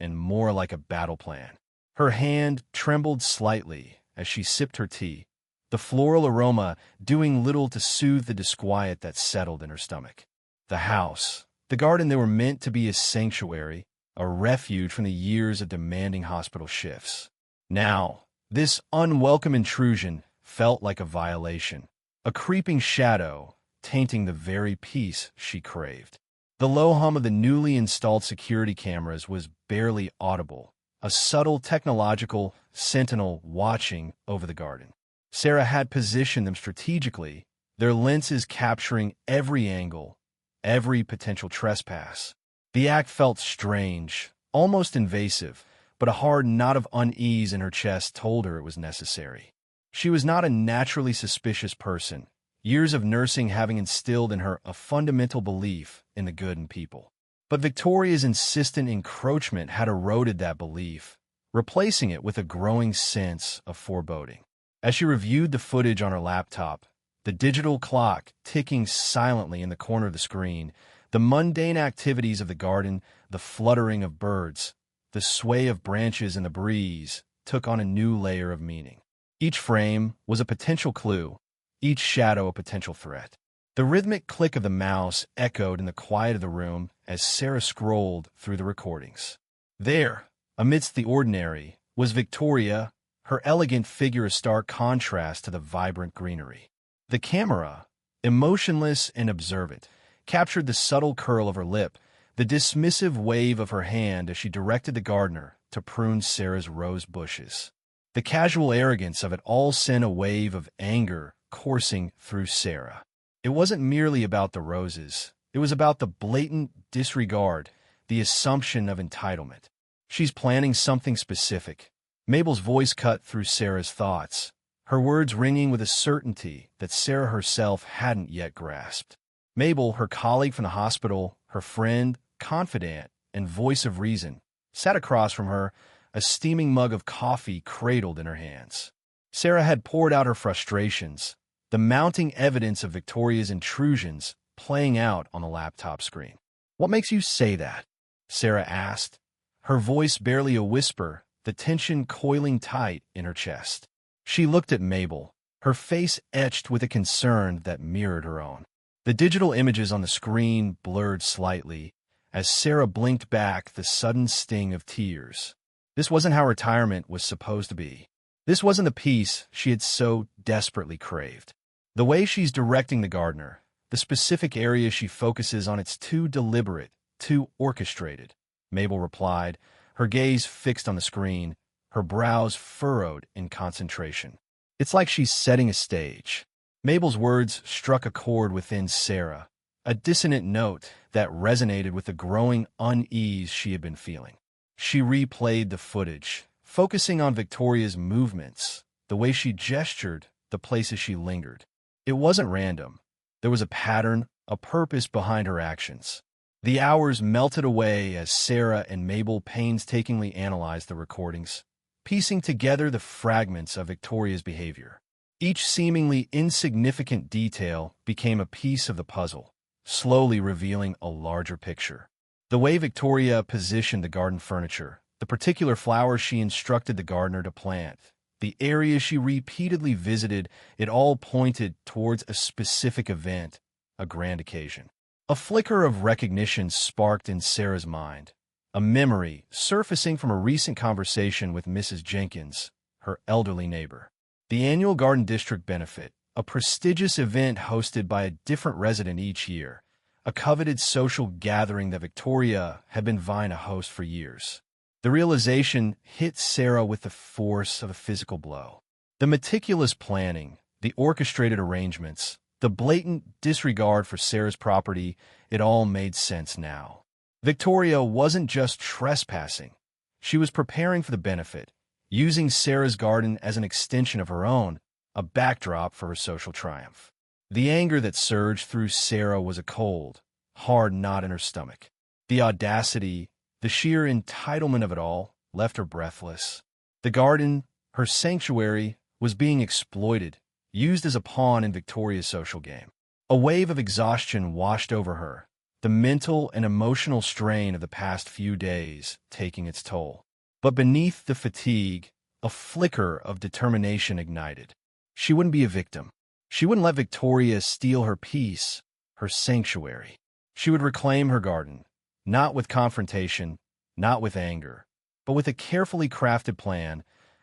[SPEAKER 1] and more like a battle plan. Her hand trembled slightly as she sipped her tea, the floral aroma doing little to soothe the disquiet that settled in her stomach. The house, the garden they were meant to be a sanctuary, a refuge from the years of demanding hospital shifts. Now, this unwelcome intrusion felt like a violation, a creeping shadow tainting the very peace she craved. The low hum of the newly installed security cameras was barely audible, a subtle technological sentinel watching over the garden. Sarah had positioned them strategically, their lenses capturing every angle, every potential trespass. The act felt strange, almost invasive, but a hard knot of unease in her chest told her it was necessary. She was not a naturally suspicious person, years of nursing having instilled in her a fundamental belief in the good in people. But Victoria's insistent encroachment had eroded that belief, replacing it with a growing sense of foreboding. As she reviewed the footage on her laptop, the digital clock ticking silently in the corner of the screen, the mundane activities of the garden, the fluttering of birds, the sway of branches in the breeze, took on a new layer of meaning. Each frame was a potential clue, each shadow a potential threat. The rhythmic click of the mouse echoed in the quiet of the room as Sarah scrolled through the recordings. There, amidst the ordinary, was Victoria, her elegant figure a stark contrast to the vibrant greenery. The camera, emotionless and observant, captured the subtle curl of her lip, the dismissive wave of her hand as she directed the gardener to prune Sarah's rose bushes. The casual arrogance of it all sent a wave of anger coursing through Sarah. It wasn't merely about the roses. It was about the blatant disregard, the assumption of entitlement. She's planning something specific. Mabel's voice cut through Sarah's thoughts, her words ringing with a certainty that Sarah herself hadn't yet grasped. Mabel, her colleague from the hospital, her friend, confidant, and voice of reason, sat across from her, a steaming mug of coffee cradled in her hands. Sarah had poured out her frustrations, the mounting evidence of Victoria's intrusions playing out on the laptop screen. "What makes you say that?" Sarah asked, her voice barely a whisper the tension coiling tight in her chest. She looked at Mabel, her face etched with a concern that mirrored her own. The digital images on the screen blurred slightly as Sarah blinked back the sudden sting of tears. This wasn't how retirement was supposed to be. This wasn't the peace she had so desperately craved. The way she's directing the gardener, the specific area she focuses on, it's too deliberate, too orchestrated, Mabel replied, her gaze fixed on the screen, her brows furrowed in concentration. It's like she's setting a stage. Mabel's words struck a chord within Sarah, a dissonant note that resonated with the growing unease she had been feeling. She replayed the footage, focusing on Victoria's movements, the way she gestured, the places she lingered. It wasn't random. There was a pattern, a purpose behind her actions. The hours melted away as Sarah and Mabel painstakingly analyzed the recordings, piecing together the fragments of Victoria's behavior. Each seemingly insignificant detail became a piece of the puzzle, slowly revealing a larger picture. The way Victoria positioned the garden furniture, the particular flowers she instructed the gardener to plant, the areas she repeatedly visited, it all pointed towards a specific event, a grand occasion. A flicker of recognition sparked in Sarah's mind, a memory surfacing from a recent conversation with Mrs. Jenkins, her elderly neighbor. The annual Garden District Benefit, a prestigious event hosted by a different resident each year, a coveted social gathering that Victoria had been vying to host for years. The realization hit Sarah with the force of a physical blow. The meticulous planning, the orchestrated arrangements, the blatant disregard for Sarah's property, it all made sense now. Victoria wasn't just trespassing. She was preparing for the benefit, using Sarah's garden as an extension of her own, a backdrop for her social triumph. The anger that surged through Sarah was a cold, hard knot in her stomach. The audacity, the sheer entitlement of it all, left her breathless. The garden, her sanctuary, was being exploited, used as a pawn in Victoria's social game. A wave of exhaustion washed over her, the mental and emotional strain of the past few days taking its toll. But beneath the fatigue, a flicker of determination ignited. She wouldn't be a victim. She wouldn't let Victoria steal her peace, her sanctuary. She would reclaim her garden, not with confrontation, not with anger, but with a carefully crafted plan,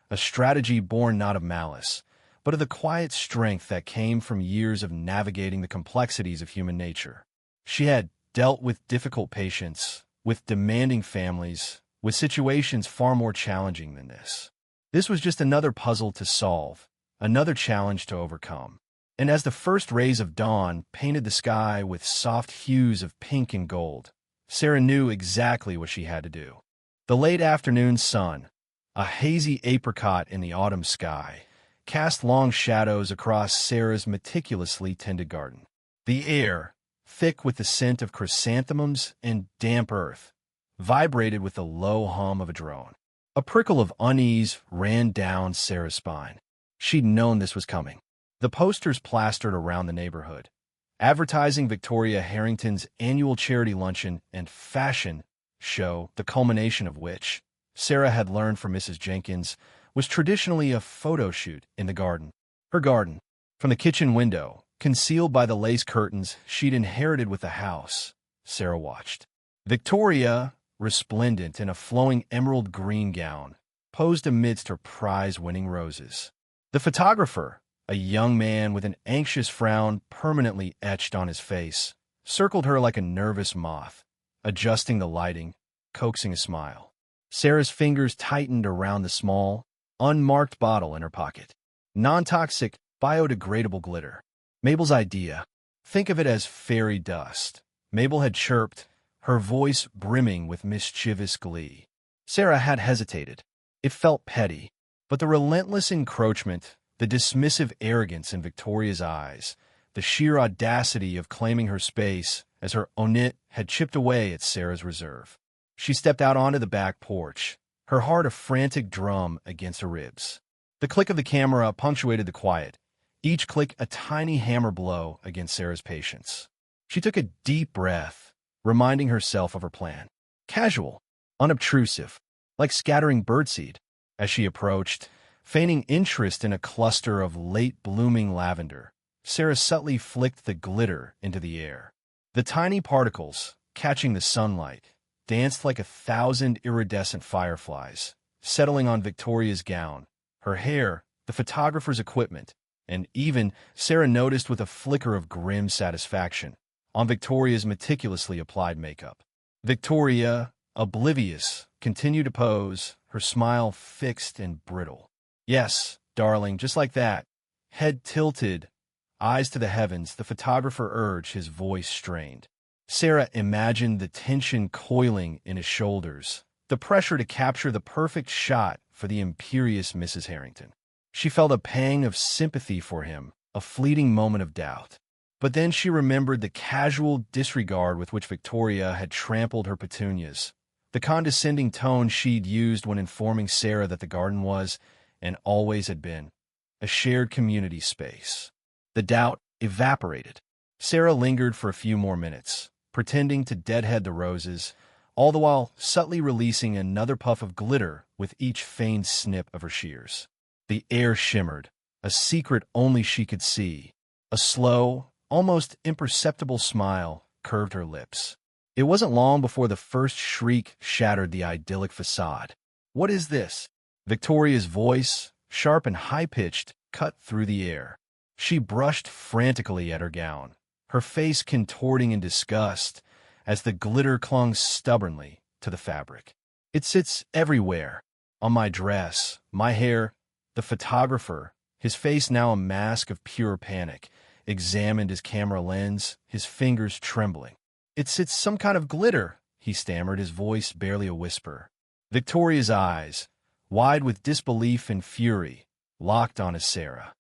[SPEAKER 1] a strategy born not of malice, but of the quiet strength that came from years of navigating the complexities of human nature. She had dealt with difficult patients, with demanding families, with situations far more challenging than this. This was just another puzzle to solve, another challenge to overcome. And as the first rays of dawn painted the sky with soft hues of pink and gold, Sarah knew exactly what she had to do. The late afternoon sun, a hazy apricot in the autumn sky, cast long shadows across Sarah's meticulously tended garden. The air, thick with the scent of chrysanthemums and damp earth, vibrated with the low hum of a drone. A prickle of unease ran down Sarah's spine. She'd known this was coming. The posters plastered around the neighborhood, advertising Victoria Harrington's annual charity luncheon and fashion show, the culmination of which, Sarah had learned from Mrs. Jenkins, was traditionally a photo shoot in the garden. Her garden, from the kitchen window, concealed by the lace curtains she'd inherited with the house, Sarah watched. Victoria, resplendent in a flowing emerald green gown, posed amidst her prize-winning roses. The photographer, a young man with an anxious frown permanently etched on his face, circled her like a nervous moth, adjusting the lighting, coaxing a smile. Sarah's fingers tightened around the small, unmarked bottle in her pocket. Non-toxic, biodegradable glitter. Mabel's idea. Think of it as fairy dust. Mabel had chirped, her voice brimming with mischievous glee. Sarah had hesitated. It felt petty, but the relentless encroachment, the dismissive arrogance in Victoria's eyes, the sheer audacity of claiming her space as her ownit had chipped away at Sarah's reserve. She stepped out onto the back porch, her heart a frantic drum against her ribs. The click of the camera punctuated the quiet, each click a tiny hammer blow against Sarah's patience. She took a deep breath, reminding herself of her plan. Casual, unobtrusive, like scattering birdseed. As she approached, feigning interest in a cluster of late-blooming lavender, Sarah subtly flicked the glitter into the air. The tiny particles, catching the sunlight, danced like 1,000 iridescent fireflies, settling on Victoria's gown, her hair, the photographer's equipment, and even, Sarah noticed with a flicker of grim satisfaction, on Victoria's meticulously applied makeup. Victoria, oblivious, continued to pose, her smile fixed and brittle. "Yes, darling, just like that." Head tilted, eyes to the heavens, the photographer urged, his voice strained. Sarah imagined the tension coiling in his shoulders, the pressure to capture the perfect shot for the imperious Mrs. Harrington. She felt a pang of sympathy for him, a fleeting moment of doubt. But then she remembered the casual disregard with which Victoria had trampled her petunias, the condescending tone she'd used when informing Sarah that the garden was, and always had been, a shared community space. The doubt evaporated. Sarah lingered for a few more minutes, pretending to deadhead the roses, all the while subtly releasing another puff of glitter with each feigned snip of her shears. The air shimmered, a secret only she could see. A slow, almost imperceptible smile curved her lips. It wasn't long before the first shriek shattered the idyllic facade. "What is this?" Victoria's voice, sharp and high-pitched, cut through the air. She brushed frantically at her gown, her face contorting in disgust as the glitter clung stubbornly to the fabric. "It sits everywhere. On my dress, my hair." The photographer, his face now a mask of pure panic, examined his camera lens, his fingers trembling. "It's some kind of glitter," he stammered, his voice barely a whisper. Victoria's eyes, wide with disbelief and fury, locked on Sarah.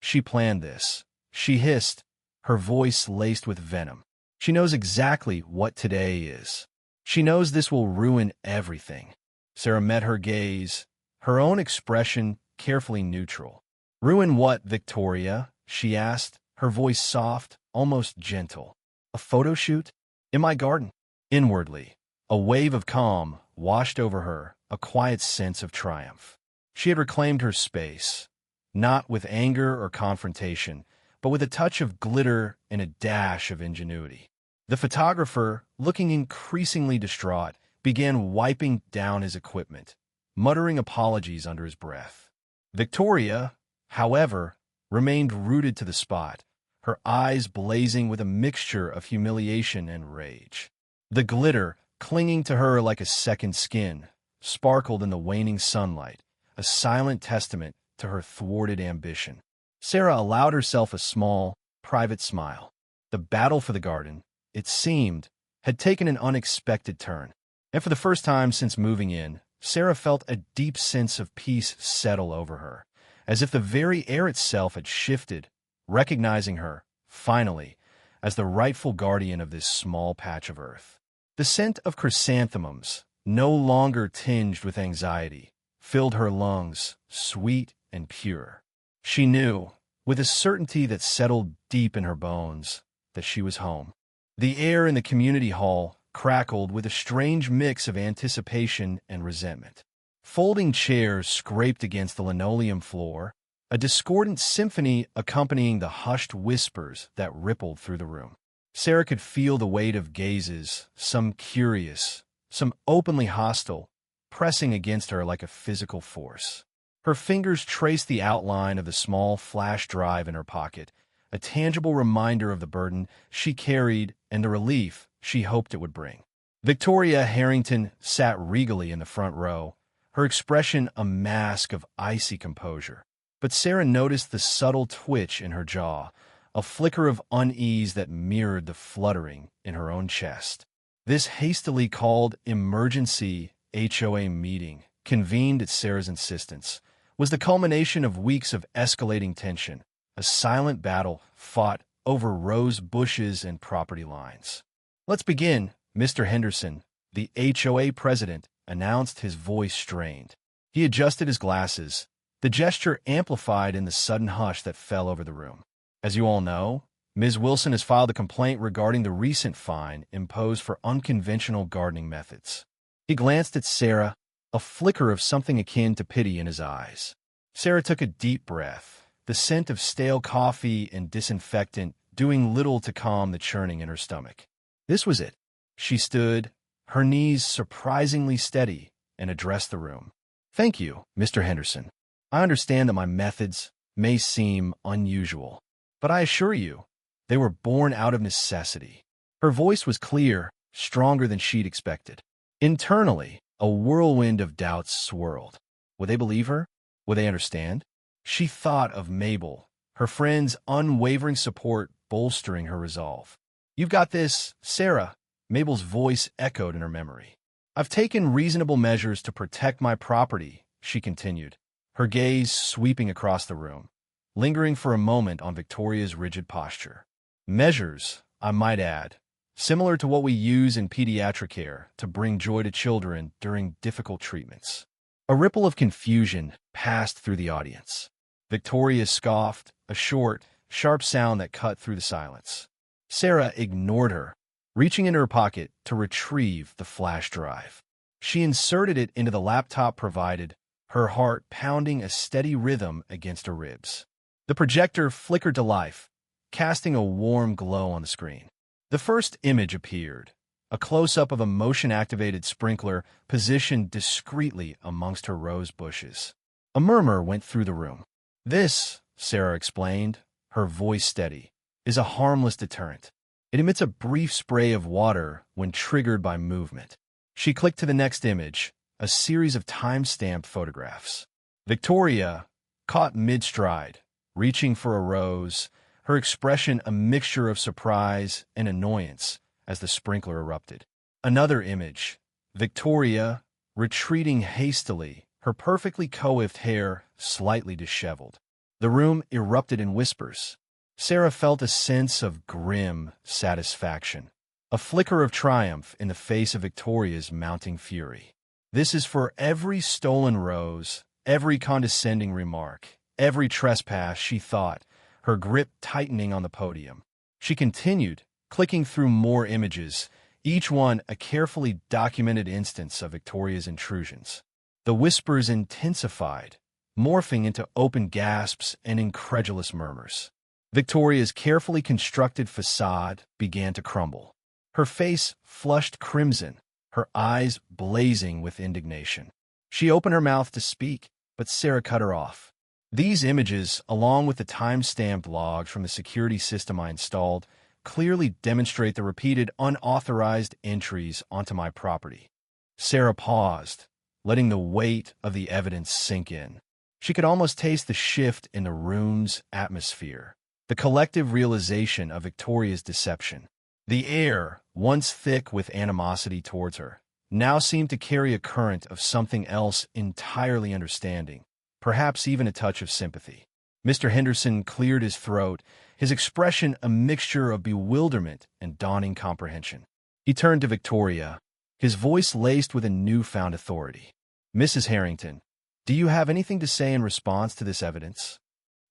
[SPEAKER 1] "She planned this," she hissed, her voice laced with venom. "She knows exactly what today is. She knows this will ruin everything." Sarah met her gaze, her own expression carefully neutral. "Ruin what, Victoria?" she asked, her voice soft, almost gentle. "A photo shoot? In my garden?" Inwardly, a wave of calm washed over her, a quiet sense of triumph. She had reclaimed her space, not with anger or confrontation, but with a touch of glitter and a dash of ingenuity. The photographer, looking increasingly distraught, began wiping down his equipment, muttering apologies under his breath. Victoria, however, remained rooted to the spot, her eyes blazing with a mixture of humiliation and rage. The glitter, clinging to her like a second skin, sparkled in the waning sunlight, a silent testament to her thwarted ambition. Sarah allowed herself a small, private smile. The battle for the garden, it seemed, had taken an unexpected turn, and for the first time since moving in, Sarah felt a deep sense of peace settle over her, as if the very air itself had shifted, recognizing her, finally, as the rightful guardian of this small patch of earth. The scent of chrysanthemums, no longer tinged with anxiety, filled her lungs, sweet and pure. She knew, with a certainty that settled deep in her bones, that she was home. The air in the community hall crackled with a strange mix of anticipation and resentment. Folding chairs scraped against the linoleum floor, a discordant symphony accompanying the hushed whispers that rippled through the room. Sarah could feel the weight of gazes, some curious, some openly hostile, pressing against her like a physical force. Her fingers traced the outline of the small flash drive in her pocket, a tangible reminder of the burden she carried and the relief she hoped it would bring. Victoria Harrington sat regally in the front row, her expression a mask of icy composure. But Sarah noticed the subtle twitch in her jaw, a flicker of unease that mirrored the fluttering in her own chest. This hastily called emergency HOA meeting, convened at Sarah's insistence, was the culmination of weeks of escalating tension, a silent battle fought over rose bushes and property lines. "Let's begin," Mr. Henderson, the HOA president, announced, his voice strained. He adjusted his glasses, the gesture amplified in the sudden hush that fell over the room. "As you all know, Ms. Wilson has filed a complaint regarding the recent fine imposed for unconventional gardening methods." He glanced at Sarah, a flicker of something akin to pity in his eyes. Sarah took a deep breath, the scent of stale coffee and disinfectant doing little to calm the churning in her stomach. This was it. She stood, her knees surprisingly steady, and addressed the room. "Thank you, Mr. Henderson. I understand that my methods may seem unusual, but I assure you, they were born out of necessity." Her voice was clear, stronger than she'd expected. Internally, a whirlwind of doubts swirled. Would they believe her? Would they understand? She thought of Mabel, her friend's unwavering support bolstering her resolve. "You've got this, Sarah," Mabel's voice echoed in her memory. "I've taken reasonable measures to protect my property," she continued, her gaze sweeping across the room, lingering for a moment on Victoria's rigid posture. "Measures, I might add, similar to what we use in pediatric care to bring joy to children during difficult treatments." A ripple of confusion passed through the audience. Victoria scoffed, a short, sharp sound that cut through the silence. Sarah ignored her, reaching into her pocket to retrieve the flash drive. She inserted it into the laptop provided, her heart pounding a steady rhythm against her ribs. The projector flickered to life, casting a warm glow on the screen. The first image appeared, a close-up of a motion-activated sprinkler positioned discreetly amongst her rose bushes. A murmur went through the room. "This," Sarah explained, her voice steady, "is a harmless deterrent. It emits a brief spray of water when triggered by movement." She clicked to the next image, a series of time-stamped photographs. Victoria, caught mid-stride, reaching for a rose, her expression a mixture of surprise and annoyance as the sprinkler erupted. Another image, Victoria, retreating hastily, her perfectly coiffed hair slightly disheveled. The room erupted in whispers. Sarah felt a sense of grim satisfaction, a flicker of triumph in the face of Victoria's mounting fury. This is for every stolen rose, every condescending remark, every trespass, she thought, her grip tightening on the podium. She continued, clicking through more images, each one a carefully documented instance of Victoria's intrusions. The whispers intensified, morphing into open gasps and incredulous murmurs. Victoria's carefully constructed facade began to crumble. Her face flushed crimson, her eyes blazing with indignation. She opened her mouth to speak, but Sarah cut her off. "These images, along with the time-stamped logs from the security system I installed, clearly demonstrate the repeated unauthorized entries onto my property." Sarah paused, letting the weight of the evidence sink in. She could almost taste the shift in the room's atmosphere, the collective realization of Victoria's deception. The air, once thick with animosity towards her, now seemed to carry a current of something else entirely understanding, perhaps even a touch of sympathy. Mr. Henderson cleared his throat, his expression a mixture of bewilderment and dawning comprehension. He turned to Victoria, his voice laced with a newfound authority. "Mrs. Harrington, do you have anything to say in response to this evidence?"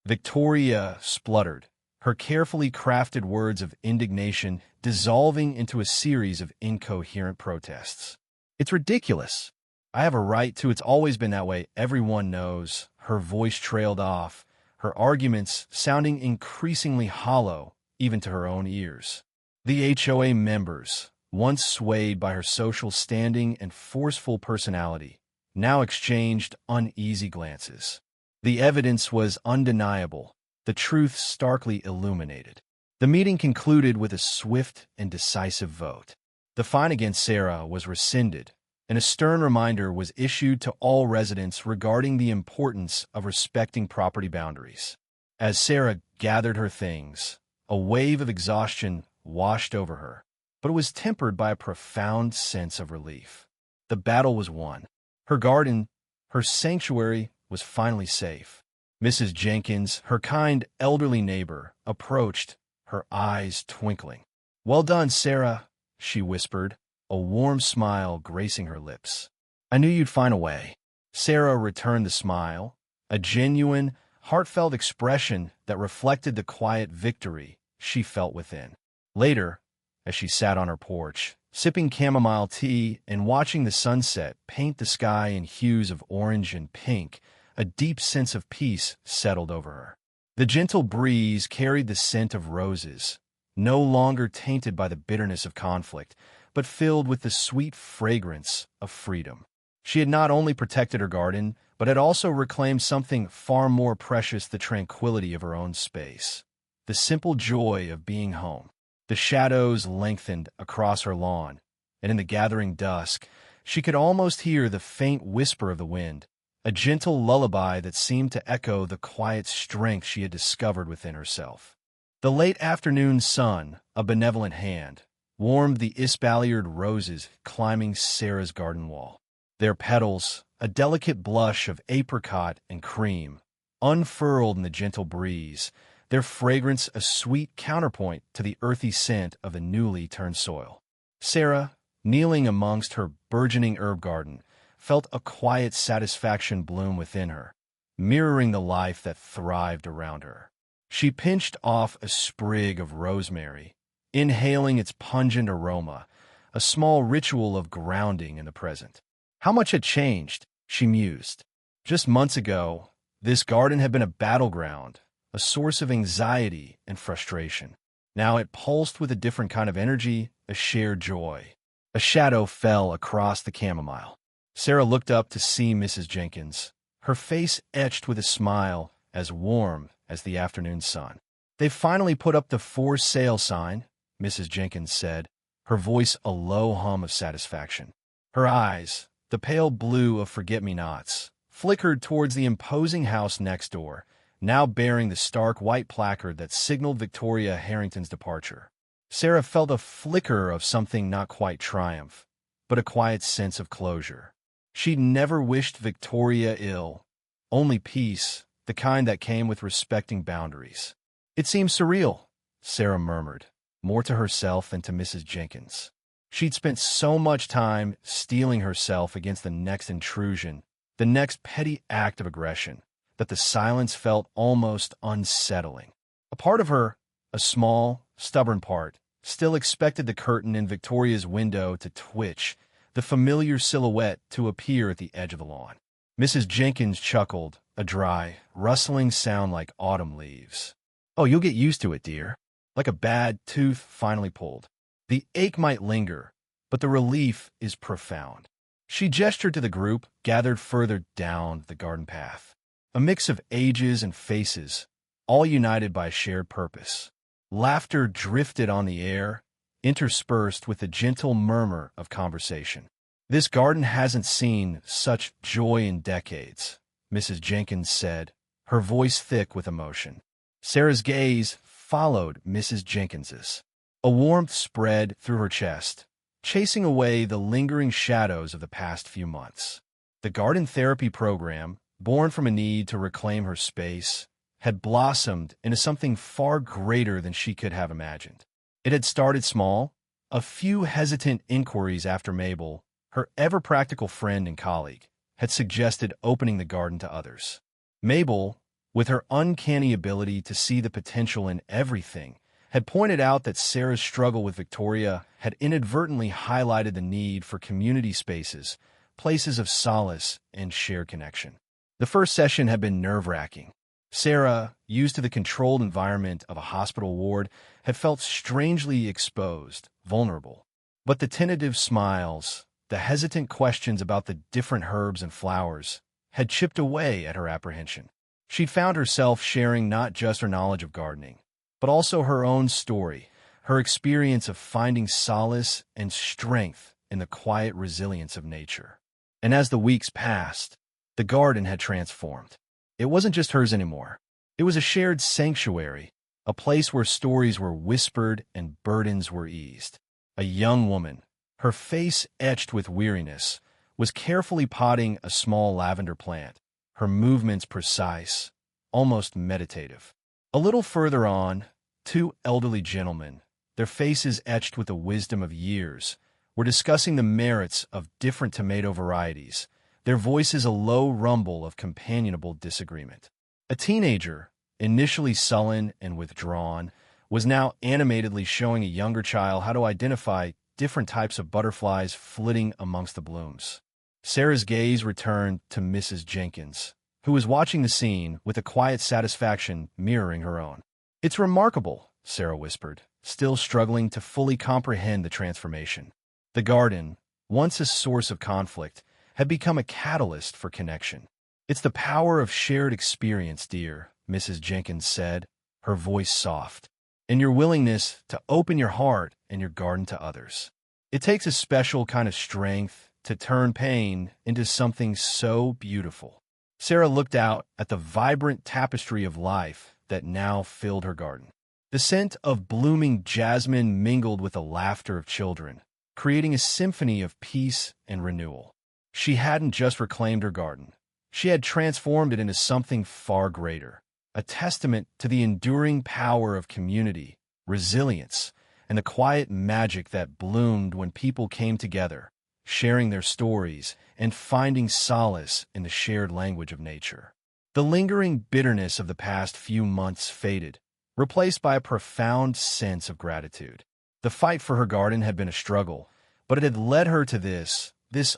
[SPEAKER 1] Victoria spluttered, her carefully crafted words of indignation dissolving into a series of incoherent protests. "It's ridiculous. I have a right to. It's always been that way. Everyone knows." Her voice trailed off, her arguments sounding increasingly hollow, even to her own ears. The HOA members, once swayed by her social standing and forceful personality, now exchanged uneasy glances. The evidence was undeniable, the truth starkly illuminated. The meeting concluded with a swift and decisive vote. The fine against Sarah was rescinded, and a stern reminder was issued to all residents regarding the importance of respecting property boundaries. As Sarah gathered her things, a wave of exhaustion washed over her, but it was tempered by a profound sense of relief. The battle was won. Her garden, her sanctuary, was finally safe. Mrs. Jenkins, her kind elderly neighbor, approached, her eyes twinkling. "Well done, Sarah," she whispered, a warm smile gracing her lips. "I knew you'd find a way." Sarah returned the smile, a genuine, heartfelt expression that reflected the quiet victory she felt within. Later, as she sat on her porch, sipping chamomile tea and watching the sunset paint the sky in hues of orange and pink. A deep sense of peace settled over her. The gentle breeze carried the scent of roses, no longer tainted by the bitterness of conflict, but filled with the sweet fragrance of freedom. She had not only protected her garden, but had also reclaimed something far more precious: the tranquility of her own space, the simple joy of being home. The shadows lengthened across her lawn, and in the gathering dusk, she could almost hear the faint whisper of the wind, a gentle lullaby that seemed to echo the quiet strength she had discovered within herself. The late afternoon sun, a benevolent hand, warmed the espaliered roses climbing Sarah's garden wall. Their petals, a delicate blush of apricot and cream, unfurled in the gentle breeze, their fragrance a sweet counterpoint to the earthy scent of the newly turned soil. Sarah, kneeling amongst her burgeoning herb garden, felt a quiet satisfaction bloom within her, mirroring the life that thrived around her. She pinched off a sprig of rosemary, inhaling its pungent aroma, a small ritual of grounding in the present. How much had changed, she mused. Just months ago, this garden had been a battleground, a source of anxiety and frustration. Now it pulsed with a different kind of energy, a shared joy. A shadow fell across the chamomile. Sarah looked up to see Mrs. Jenkins, her face etched with a smile as warm as the afternoon sun. "They've finally put up the for sale sign," Mrs. Jenkins said, her voice a low hum of satisfaction. Her eyes, the pale blue of forget-me-nots, flickered towards the imposing house next door, now bearing the stark white placard that signaled Victoria Harrington's departure. Sarah felt a flicker of something not quite triumph, but a quiet sense of closure. She'd never wished Victoria ill, only peace, the kind that came with respecting boundaries. "It seems surreal," Sarah murmured, more to herself than to Mrs. Jenkins. She'd spent so much time steeling herself against the next intrusion, the next petty act of aggression, that the silence felt almost unsettling. A part of her, a small, stubborn part, still expected the curtain in Victoria's window to twitch, the familiar silhouette to appear at the edge of the lawn. Mrs. Jenkins chuckled, a dry, rustling sound like autumn leaves. "Oh, you'll get used to it, dear. Like a bad tooth finally pulled. The ache might linger, but the relief is profound." She gestured to the group gathered further down the garden path. A mix of ages and faces, all united by a shared purpose. Laughter drifted on the air, interspersed with a gentle murmur of conversation. "This garden hasn't seen such joy in decades," Mrs. Jenkins said, her voice thick with emotion. Sarah's gaze followed Mrs. Jenkins's. A warmth spread through her chest, chasing away the lingering shadows of the past few months. The garden therapy program, born from a need to reclaim her space, had blossomed into something far greater than she could have imagined. It had started small, a few hesitant inquiries after Mabel, her ever-practical friend and colleague, had suggested opening the garden to others. Mabel, with her uncanny ability to see the potential in everything, had pointed out that Sarah's struggle with Victoria had inadvertently highlighted the need for community spaces, places of solace and shared connection. The first session had been nerve-wracking. Sarah, used to the controlled environment of a hospital ward, had felt strangely exposed, vulnerable. But the tentative smiles, the hesitant questions about the different herbs and flowers, had chipped away at her apprehension. She'd found herself sharing not just her knowledge of gardening, but also her own story, her experience of finding solace and strength in the quiet resilience of nature. And as the weeks passed, the garden had transformed. It wasn't just hers anymore. It was a shared sanctuary, a place where stories were whispered and burdens were eased. A young woman, her face etched with weariness, was carefully potting a small lavender plant, her movements precise, almost meditative. A little further on, two elderly gentlemen, their faces etched with the wisdom of years, were discussing the merits of different tomato varieties, their voices a low rumble of companionable disagreement. A teenager, initially sullen and withdrawn, was now animatedly showing a younger child how to identify different types of butterflies flitting amongst the blooms. Sarah's gaze returned to Mrs. Jenkins, who was watching the scene with a quiet satisfaction mirroring her own. "It's remarkable," Sarah whispered, still struggling to fully comprehend the transformation. The garden, once a source of conflict, had become a catalyst for connection. "It's the power of shared experience, dear," Mrs. Jenkins said, her voice soft, "and your willingness to open your heart and your garden to others. It takes a special kind of strength to turn pain into something so beautiful." Sarah looked out at the vibrant tapestry of life that now filled her garden. The scent of blooming jasmine mingled with the laughter of children, creating a symphony of peace and renewal. She hadn't just reclaimed her garden. She had transformed it into something far greater, a testament to the enduring power of community, resilience, and the quiet magic that bloomed when people came together, sharing their stories and finding solace in the shared language of nature. The lingering bitterness of the past few months faded, replaced by a profound sense of gratitude. The fight for her garden had been a struggle, but it had led her to this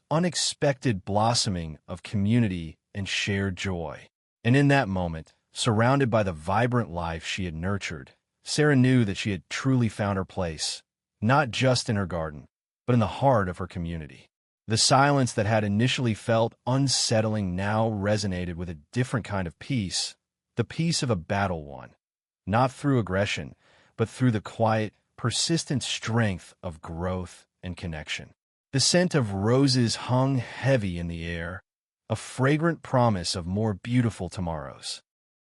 [SPEAKER 1] unexpected blossoming of community and shared joy. And in that moment, surrounded by the vibrant life she had nurtured, Sarah knew that she had truly found her place, not just in her garden, but in the heart of her community. The silence that had initially felt unsettling now resonated with a different kind of peace, the peace of a battle won, not through aggression, but through the quiet, persistent strength of growth and connection. The scent of roses hung heavy in the air, a fragrant promise of more beautiful tomorrows.